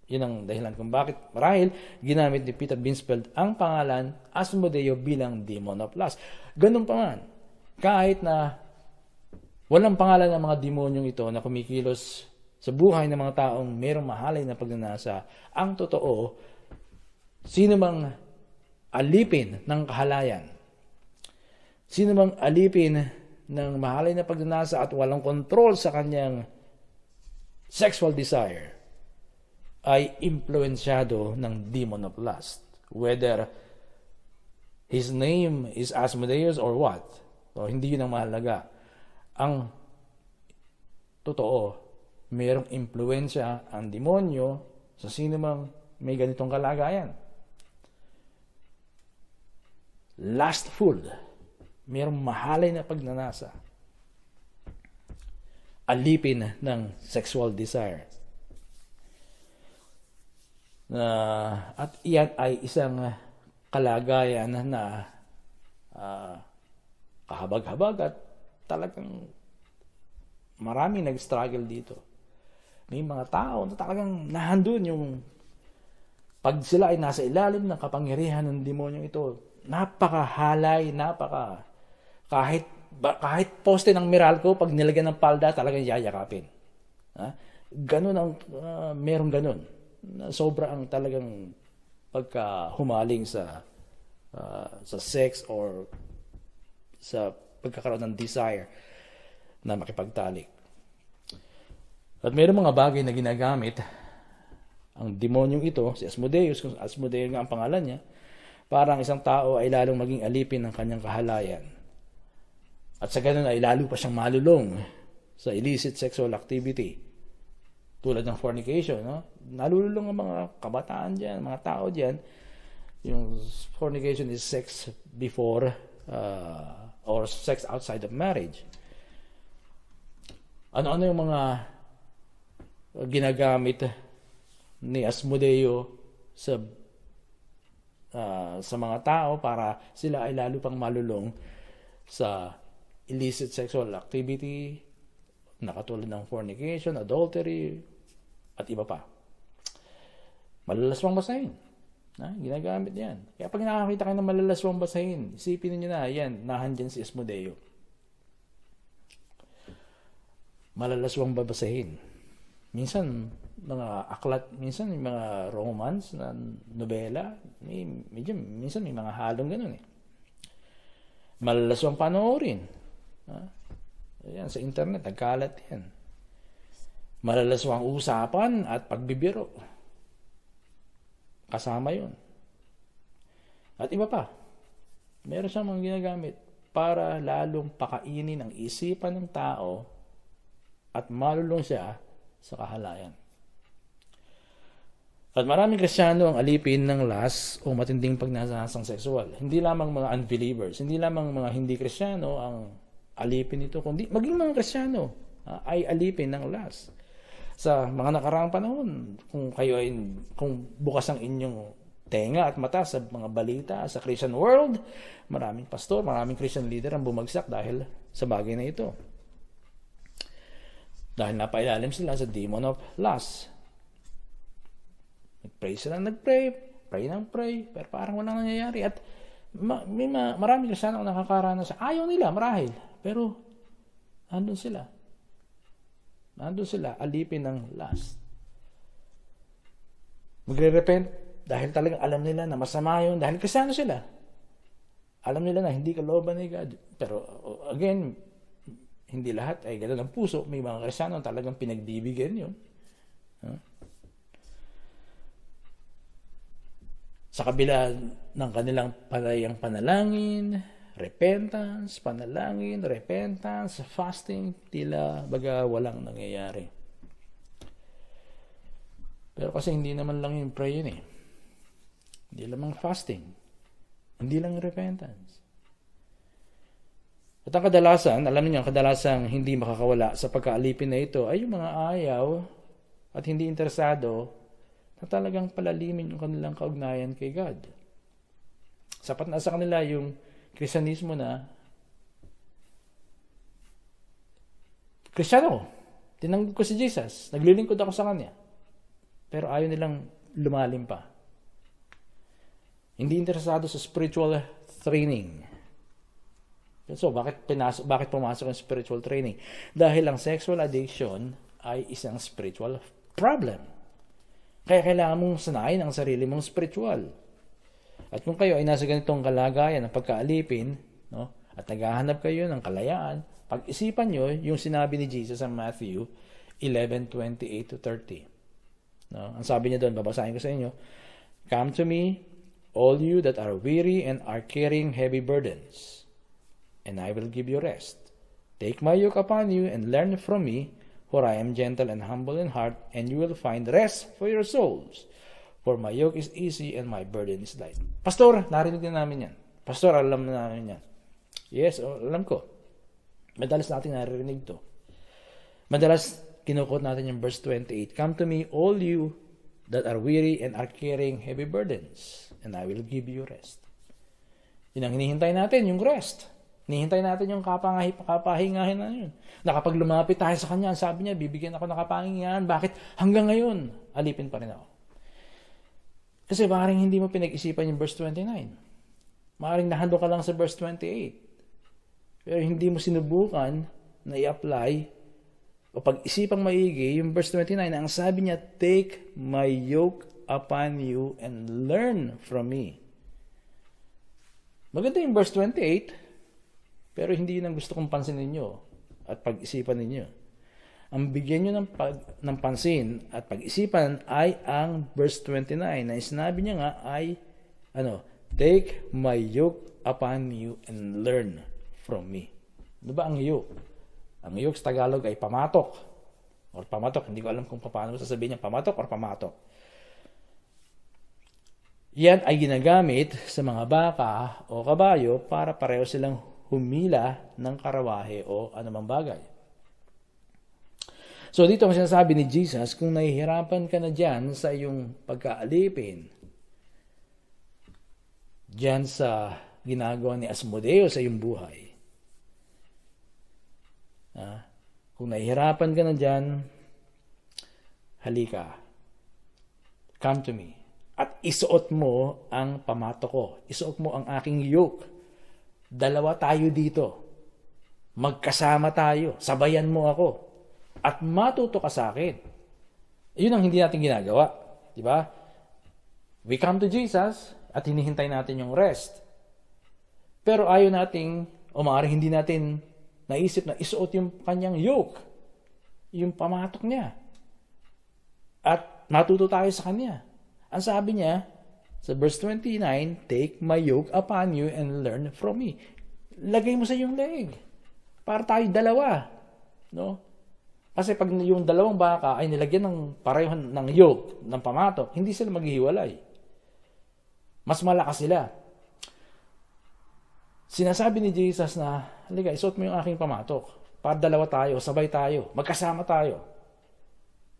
F: Yun ang dahilan kung bakit marahil ginamit ni Peter Binsfeld ang pangalan Asmodeo bilang demon of lust. Ganun pa man, kahit na walang pangalan ng mga demonyong ito na kumikilos sa buhay ng mga taong mayroong mahalay na pagnanasa, ang totoo, sino mang alipin ng kahalayan, sino mang alipin ng mahalay na pagnanasa at walang kontrol sa kanyang sexual desire, ay impluensyado ng demon of lust. Whether his name is Asmodeus or what. So, hindi yun ang mahalaga. Ang totoo, mayroong impluensya ang demonyo sa sino mang may ganitong kalagayan. Lustful, mayroong mahalay na pagnanasa, alipin ng sexual desire. At iyan ay isang kalagayan na kahabag-habag at talagang maraming nag-struggle dito. May mga tao na talagang nahandun yung pag sila ay nasa ilalim ng kapangyarihan ng demonyong ito, napakahalay, kahit poste ng Meralco, pag nilagyan ng palda, talagang yayakapin. Ganun ang, merong ganun. Sobra ang talagang pagkahumaling sa sex or sa pagkakaroon ng desire na makipagtalik. At mayroong mga bagay na ginagamit ang demonyong ito, si Asmodeus, kung Asmodeus nga ang pangalan niya, para ang isang tao ay lalong maging alipin ng kanyang kahalayan. At sa ganun ay lalo pa siyang malulong sa illicit sexual activity. Tulad ng fornication, no? Nalululong ang mga kabataan dyan, mga tao dyan. Yung fornication is sex before or sex outside of marriage. Ano-ano yung mga ginagamit ni Asmodeo sa mga tao para sila ay lalo pang malulong sa illicit sexual activity, nakatulad ng fornication, adultery, at iba pa. Malalaswang basahin. Ginagamit yan. Kaya pag nakakita kayo ng malalaswang basahin, isipin niyo na, yan, nahandyan si Asmodeo. Malalaswang babasahin. Minsan, mga aklat, minsan may mga romance na nobela, minsan may mga halong ganun eh. Malalaswang panoorin. Ayan, sa internet, nagkalat yan. Malalaswang usapan at pagbibiro. Kasama yun. At iba pa. Meron siyang mga ginagamit para lalong pakainin ang isipan ng tao at malulong siya sa kahalayan. At maraming Kristiyano ang alipin ng lust o matinding pagnanasang sexual. Hindi lamang mga unbelievers, hindi lamang mga hindi Kristiyano ang alipin ito, kundi maging mga Kristiyano ay alipin ng lust. Sa mga nakaraang panahon, kung bukas ang inyong tenga at mata sa mga balita sa Christian world, maraming pastor, maraming Christian leader ang bumagsak dahil sa bagay na ito. Dahil napailalim sila sa demon of lust. Nag-pray sila, pray ng pray, pero parang walang nangyayari. At maraming Kristiyano ang nakakaranas sa ayaw nila, marahil. Pero, nandun sila. Alipin ng lust. Magre-repent dahil talagang alam nila na masama yun. Dahil Kristiyano sila. Alam nila na hindi kalooban ni God. Pero, again, hindi lahat ay gano'n ang puso. May mga Kristiyano talagang pinagdibigan yun. Sa kabila ng kanilang palayang panalangin, repentance, fasting, tila baga walang nangyayari. Pero kasi hindi naman lang yung pray yun eh. Hindi lamang fasting. Hindi lang repentance. At ang kadalasan, alam niyo, kadalasang hindi makakawala sa pagkaalipin na ito ay yung mga ayaw at hindi interesado na talagang palalimin yung kanilang kaugnayan kay God. Sapat na sa kanila yung Kristyanismo na Kristyano, tinanggap ko si Jesus, naglilingkod ako sa Kanya. Pero ayaw nilang lumalim pa. Hindi interesado sa spiritual training. So, bakit pumasok ang spiritual training? Dahil ang sexual addiction ay isang spiritual problem. Kaya kailangan mong sanayin ang sarili mong spiritual. At kung kayo ay nasa ganitong kalagayan ng pagkaalipin, no, at naghahanap kayo ng kalayaan, pag-isipan nyo yung sinabi ni Jesus sa Matthew 11:28-30. No? Ang sabi niya doon, babasahin ko sa inyo, "Come to me, all you that are weary and are carrying heavy burdens, and I will give you rest. Take my yoke upon you and learn from me, for I am gentle and humble in heart, and you will find rest for your souls. For my yoke is easy and my burden is light." Pastor, narinig na namin yan. Pastor, alam na namin yan. Yes, alam ko. Madalas natin naririnig to. Madalas kinukot natin yung verse 28. "Come to me, all you that are weary and are carrying heavy burdens, and I will give you rest." Yun ang hinihintay natin, yung rest. Hinihintay natin yung kapahingahin na yun. Na kapag lumapit tayo sa Kanya, sabi niya, bibigyan ako ng kapahingahan. Bakit? Hanggang ngayon, alipin pa rin ako. Kasi maaaring hindi mo pinag-isipan yung verse 29. Maaaring nahandog ka lang sa verse 28. Pero hindi mo sinubukan na i-apply o pag-isipang maigi yung verse 29 na ang sabi niya, "Take my yoke upon you and learn from me." Maganda yung verse 28, pero hindi yun ang gusto kong pansinin ninyo at pag-isipan ninyo. Ang bigyan nyo ng pansin at pag-isipan ay ang verse 29 na sinabi niya nga ay, "Take my yoke upon you and learn from me." Ano ba ang yoke? Ang yoke sa Tagalog ay pamatok. Or pamatok. Hindi ko alam kung paano sasabihin niya, pamatok or pamatok. Yan ay ginagamit sa mga baka o kabayo para pareho silang humila ng karawahe o anumang bagay. So dito ang sinasabi ni Jesus, kung nahihirapan ka na dyan sa iyong pagkaalipin, dyan sa ginagawa ni Asmodeo sa iyong buhay, kung nahihirapan ka na dyan, halika, come to me, at isuot mo ang pamato ko, isuot mo ang aking yoke. Dalawa tayo dito, magkasama tayo, sabayan mo ako, at matuto ka sa akin. Yun ang hindi natin ginagawa, di ba? We come to Jesus at hinihintay natin yung rest. Pero ayaw nating, o maaaring hindi natin naisip na isuot yung kanyang yoke, yung pamatok niya. At matuto tayo sa kanya. Ang sabi niya, sa verse 29, "Take my yoke upon you and learn from me." Lagay mo sa iyong leeg. Para tayo dalawa. No? Kasi pag yung dalawang baka ay nilagyan ng pareho ng yoke, ng pamatok, hindi sila maghihiwalay. Mas malakas sila. Sinasabi ni Jesus na, halika, isuot mo yung aking pamatok. Para dalawa tayo, sabay tayo, magkasama tayo.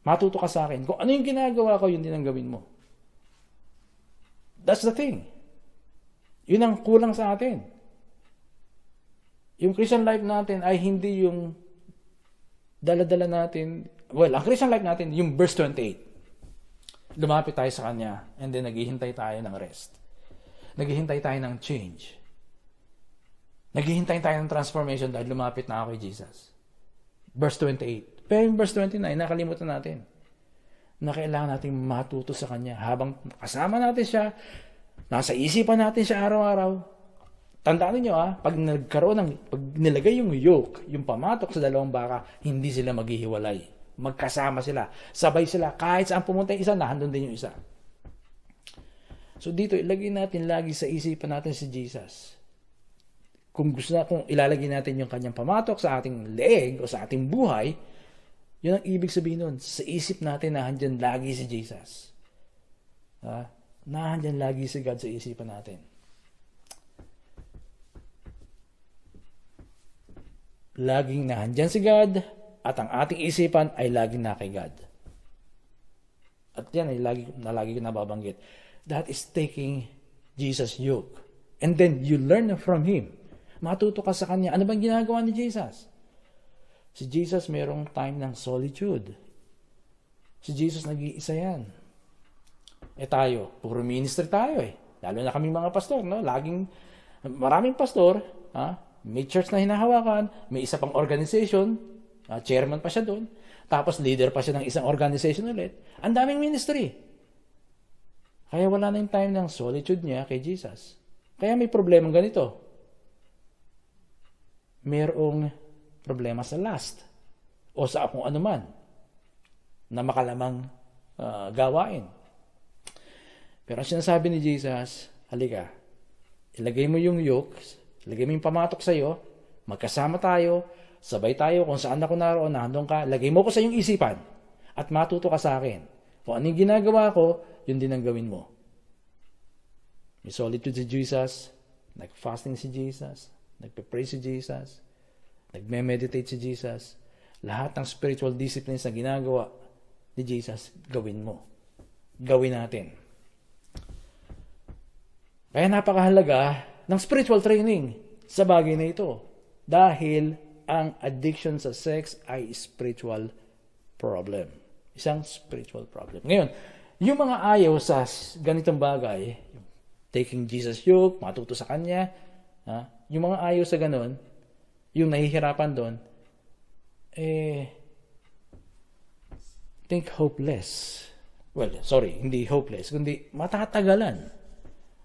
F: Matuto ka sa akin. Kung ano yung ginagawa ko, yun din ang gawin mo. That's the thing. Yun ang kulang sa atin. Yung Christian life natin ay hindi yung dala-dala natin. Well, ang Christian life natin, yung verse 28. Lumapit tayo sa Kanya and then naghihintay tayo ng rest. Naghihintay tayo ng change. Naghihintay tayo ng transformation dahil lumapit na ako kay Jesus. Verse 28. Pero yung verse 29, nakalimutan natin na kailangan natin matuto sa Kanya. Habang kasama natin siya, nasa isipan natin siya araw-araw. Tandaan niyo pag nilagay yung yoke, yung pamatok sa dalawang baka, hindi sila maghihiwalay. Magkasama sila. Sabay sila. Kahit saan pumunta yung isa, nahandun din yung isa. So dito, ilagay natin lagi sa isipan natin si Jesus. Kung ilalagay natin yung kanyang pamatok sa ating leeg o sa ating buhay, yun ang ibig sabihin nun. Sa isip natin, nahandyan lagi si Jesus. Nahandyan lagi si God sa isipan natin. Laging nahandyan si God at ang ating isipan ay laging na kay God. At yan ay lagi ko nababanggit. That is taking Jesus' yoke. And then you learn from Him. Matuto ka sa Kanya. Ano bang ginagawa ni Jesus? Si Jesus mayroong time ng solitude. Si Jesus nag-iisa yan. Tayo, puro minister tayo Lalo na kaming mga pastor, no? Maraming pastor, may church na hinahawakan, may isa pang organization, chairman pa siya doon, tapos leader pa siya ng isang organization ulit. Ang daming ministry. Kaya wala na yung time ng solitude niya kay Jesus. Kaya may problema ganito. Mayroong problema sa lust o sa kung ano man na makalamang gawain. Pero ang sinasabi ni Jesus, halika, ilagay mo yung yoke, ilagay mo yung pamatok sa'yo, magkasama tayo, sabay tayo kung saan ako naroon, nandun ka, lagay mo ko sa iyong isipan at matuto ka sa akin. Kung anong ginagawa ko, yun din ang gawin mo. May solitude si Jesus, nag-fasting si Jesus, nagpe-pray si Jesus, nagme-meditate si Jesus. Lahat ng spiritual disciplines na ginagawa ni Jesus, gawin mo. Gawin natin. Kaya napakahalaga ng spiritual training sa bagay na ito. Dahil ang addiction sa sex ay spiritual problem. Isang spiritual problem. Ngayon, yung mga ayaw sa ganitong bagay, taking Jesus yoke, matuto sa Kanya, yung mga ayaw sa ganon, yung nahihirapan doon, think hopeless. Well, sorry, hindi hopeless, kundi matatagalan.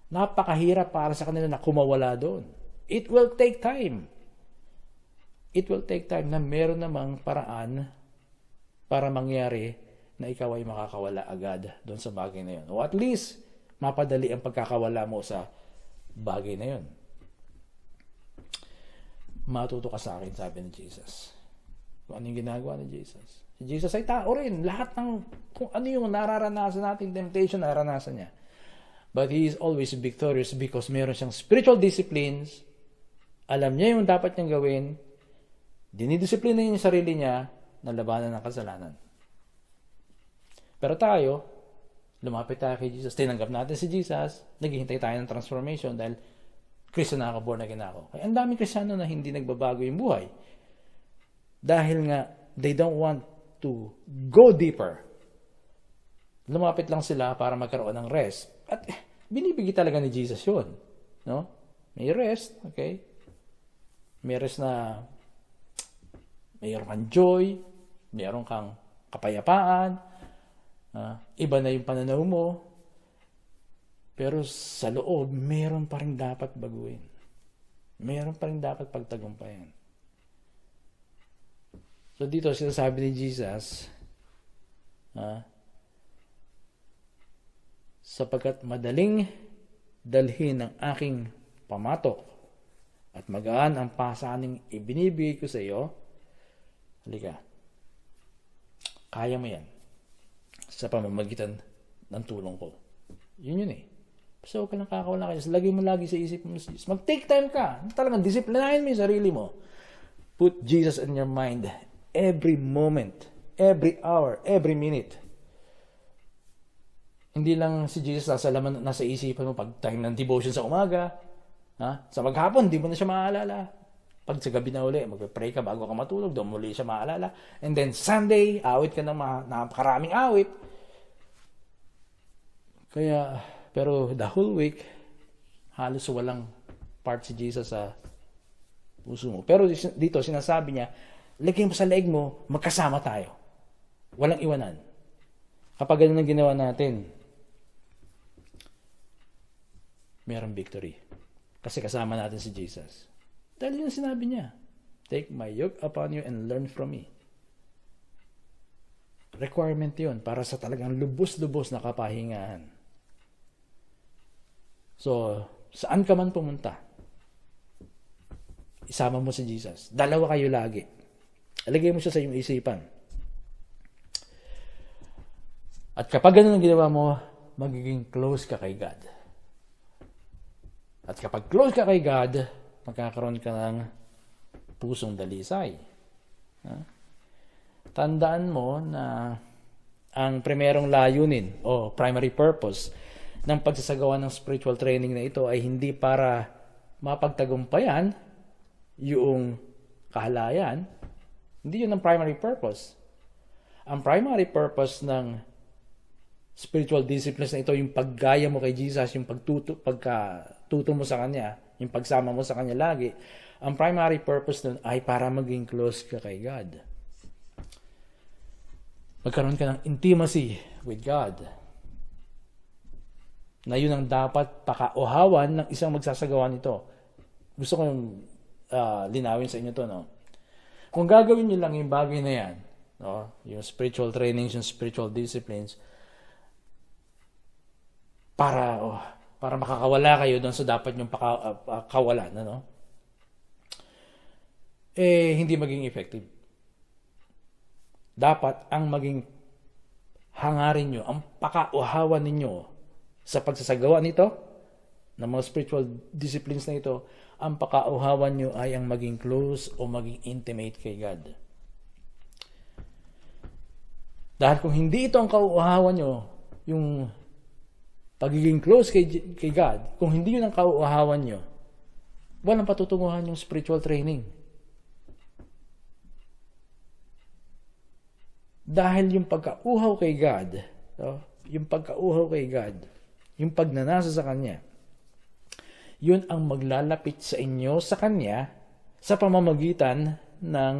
F: Napakahirap para sa kanila na kumawala doon. It will take time. It will take time na meron namang paraan para mangyari na ikaw ay makakawala agad doon sa bagay na yun. O at least, mapadali ang pagkakawala mo sa bagay na yun. Matuto ka sa akin, sabi ni Jesus. Kung ano yung ginagawa ni Jesus. Si Jesus ay tao rin. Lahat ng, kung ano yung nararanasan natin, temptation, nararanasan niya. But He is always victorious because meron siyang spiritual disciplines. Alam niya yung dapat niyang gawin. Dinidisiplina niya yung sarili niya na labanan ng kasalanan. Pero tayo, lumapit tayo kay Jesus, tinanggap natin si Jesus, naghihintay tayo ng transformation dahil Kristo na ako, born again ako. Kaya ang daming Kristiyano na hindi nagbabago yung buhay. Dahil nga, they don't want to go deeper. Lumapit lang sila para magkaroon ng rest. At binibigay talaga ni Jesus yun. No? May rest, okay? May rest na mayroon kang joy, mayroon kang kapayapaan, iba na yung pananaw mo, pero sa loob, meron pa rin dapat baguhin. Meron pa rin dapat pagtagumpayan. So dito, sinasabi ni Jesus, sapagkat madaling dalhin ang aking pamatok at magaan ang pasaning ibinibigay ko sa iyo, halika, kaya mo yan sa pamamagitan ng tulong ko. Yun So, huwag ka nang kakawala kayo. Lagay mo lagi sa isip mo. Mag-take time ka. Talagang disiplinahin mo yung sarili mo. Put Jesus in your mind every moment, every hour, every minute. Hindi lang si Jesus nasa isipan mo pag time ng devotion sa umaga. Sa maghapon, hindi mo na siya maaalala. Pag sa gabi na uli, mag-pray ka bago ka matulog, doon muli siya maalala. And then Sunday, awit ka ng napakaraming awit. Pero the whole week, halos walang part si Jesus sa puso mo. Pero dito, sinasabi niya, lagay mo sa leeg mo, magkasama tayo. Walang iwanan. Kapag ganun ang ginawa natin, mayroong victory. Kasi kasama natin si Jesus. Dahil yun sinabi niya, take my yoke upon you and learn from me. Requirement yun para sa talagang lubos-lubos na kapahingahan. So, saan ka man pumunta, isama mo si Jesus. Dalawa kayo lagi. Ilagay mo siya sa iyong isipan. At kapag ganun ang ginawa mo, magiging close ka kay God. At kapag close ka kay God, magkakaroon ka ng pusong dalisay. Tandaan mo na ang primerong layunin o primary purpose ng pagsasagawa ng spiritual training na ito ay hindi para mapagtagumpayan yung kahalayan. Hindi yun ang primary purpose. Ang primary purpose ng spiritual disciplines na ito, yung paggaya mo kay Jesus, yung pagkatuto mo sa Kanya, yung pagsama mo sa Kanya lagi, ang primary purpose nun ay para maging close ka kay God. Magkaroon ka ng intimacy with God. Na yun ang dapat pakauhawan ng isang magsasagawa nito. Gusto kong linawin sa inyo to, no? Kung gagawin niyo lang yung bagay na yan, no? Yung spiritual trainings, yung spiritual disciplines, para makakawala kayo doon sa dapat yung kawalan, no? Hindi maging effective. Dapat ang maging hangarin nyo, ang pakauhawan ninyo sa pagsasagawa nito, ng mga spiritual disciplines na ito, ang pakauhawan nyo ay ang maging close o maging intimate kay God. Dahil kung hindi ito ang kauuhawan nyo, yung pagiging close kay God, kung hindi yun ang kauuhawan nyo, walang patutunguhan yung spiritual training. Dahil yung pagkauhaw kay God, yung pagnanasa sa Kanya, yun ang maglalapit sa inyo sa Kanya sa pamamagitan ng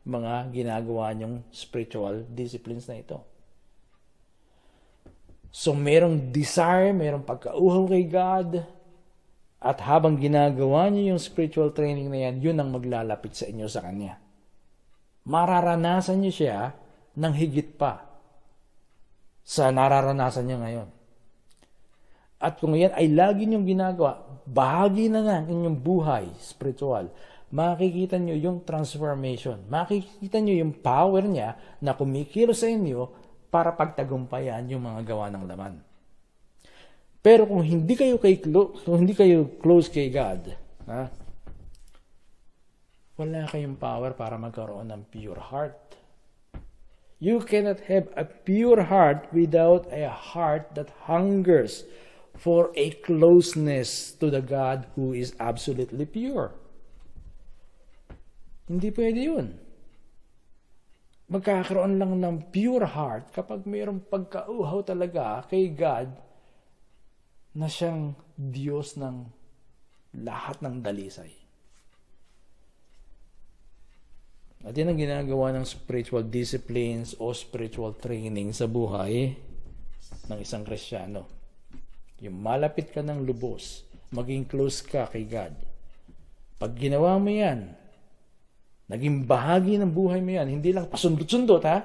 F: mga ginagawa niyong spiritual disciplines na ito. So, merong desire, merong pagkauhaw kay God, at habang ginagawa niyo yung spiritual training na yan, yun ang maglalapit sa inyo sa Kanya. Mararanasan niyo siya ng higit pa sa nararanasan niya ngayon. At kung yan ay lagi niyong ginagawa, bahagi na ng inyong buhay spiritual, makikita niyo yung transformation. Makikita niyo yung power niya na kumikilos sa inyo para pagtagumpayan yung mga gawa ng laman. Pero kung hindi kayo close kay God, wala kayong power para magkaroon ng pure heart. You cannot have a pure heart without a heart that hungers for a closeness to the God who is absolutely pure. Hindi pwede yun. Magkakaroon lang ng pure heart kapag mayroong pagkauhaw talaga kay God na siyang Diyos ng lahat ng dalisay. At yan ang ginagawa ng spiritual disciplines o spiritual training sa buhay ng isang Kristiyano. Yung malapit ka ng lubos, maging close ka kay God. Pag ginawa mo yan, naging bahagi ng buhay mo yan, hindi lang pasundot-sundot, ha?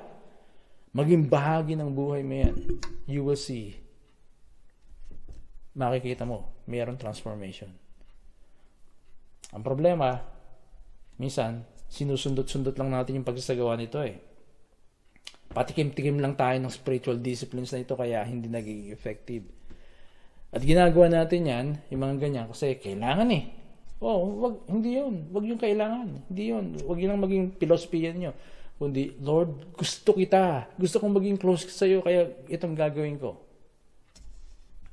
F: Maging bahagi ng buhay mo yan, you will see, makikita mo, mayroong transformation. Ang problema, minsan, sinusundot-sundot lang natin yung pagsasagawa nito eh. Patikim-tikim lang tayo ng spiritual disciplines na ito kaya hindi naging effective. At ginagawa natin yan, yung mga ganyan, kasi kailangan eh. Hindi yun. Wag yung kailangan. Hindi yun. Wag yun lang maging philosophy nyo. Kundi, Lord, gusto kita. Gusto kong maging close sa iyo, kaya itong gagawin ko.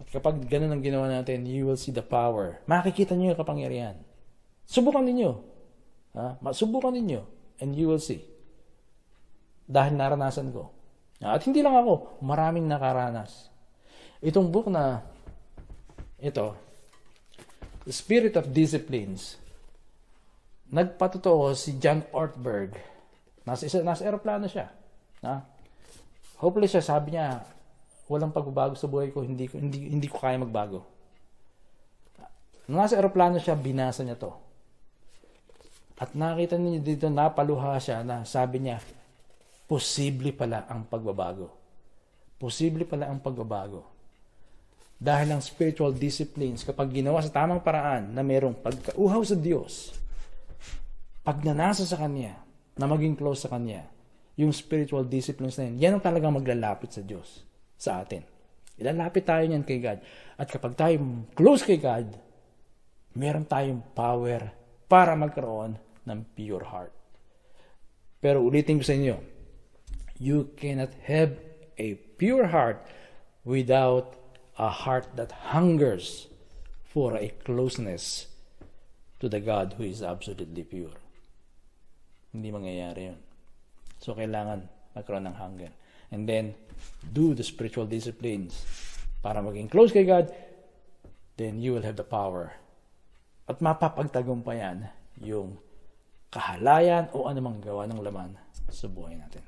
F: At kapag ganun ang ginawa natin, you will see the power. Makikita nyo yung kapangyarihan. Subukan ninyo. Subukan ninyo. And you will see. Dahil naranasan ko. At hindi lang ako. Maraming nakaranas. Itong book na ito, The Spirit of Disciplines, nagpatotoo si John Ortberg. Nasa aeroplano siya. Hopeless siya, sabi niya, walang pagbabago sa buhay ko, hindi ko kaya magbago. Nasa aeroplano siya, binasa niya to. At nakita niyo dito, napaluha siya na sabi niya, posible pala ang pagbabago. Posible pala ang pagbabago. Dahil ang spiritual disciplines, kapag ginawa sa tamang paraan na mayroong pagkauhaw sa Diyos, pagnanasa sa Kanya, na maging close sa Kanya, yung spiritual disciplines na yan ang talagang maglalapit sa Diyos, sa atin. Ilalapit tayo niyan kay God. At kapag tayo close kay God, meron tayong power para magkaroon ng pure heart. Pero ulitin ko sa inyo, you cannot have a pure heart without a heart that hungers for a closeness to the God who is absolutely pure. Hindi mangyayari yun. So, kailangan magkaroon ng hunger. And then, do the spiritual disciplines para maging close kay God, then you will have the power. At mapapagtagumpayan yung kahalayan o anumang gawa ng laman sa buhay natin.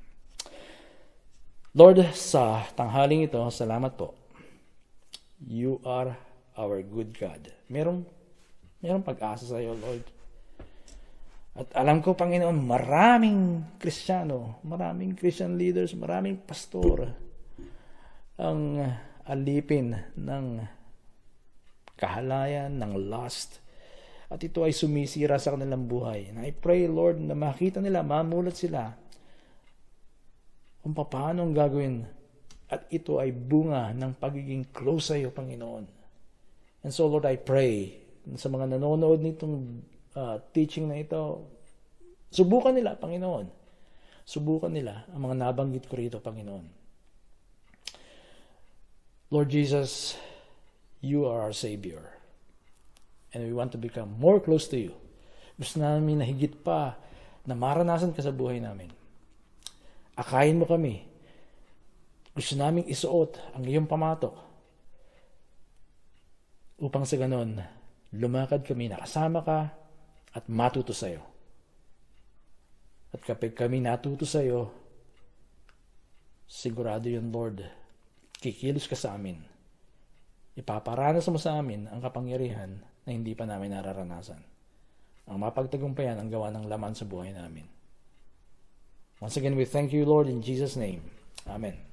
F: Lord, sa tanghaling ito, salamat po. You are our good God. Merong pag-asa sa iyo, Lord. At alam ko, Panginoon, maraming Kristiyano, maraming Christian leaders, maraming pastor ang alipin ng kahalayan, ng lust. At ito ay sumisira sa kanilang buhay. And I pray, Lord, na makita nila, mamulat sila kung paano ang gagawin. At ito ay bunga ng pagiging close sa iyo, Panginoon. And so, Lord, I pray sa mga nanonood nitong teaching na ito, subukan nila, Panginoon. Subukan nila ang mga nabanggit ko rito, Panginoon. Lord Jesus, you are our Savior. And we want to become more close to you. Gusto namin na higit pa na maranasan ka sa buhay namin. Akayin mo kami. Gusto naming isuot ang iyong pamatok upang sa ganon, lumakad kami na kasama ka at matuto sa iyo. At kapag kami natuto sa iyo, sigurado yun, Lord, kikilos ka sa amin. Ipaparanas mo sa amin ang kapangyarihan na hindi pa namin nararanasan. Ang mapagtagumpayan ang gawa ng laman sa buhay namin. Once again, we thank you, Lord, in Jesus' name. Amen.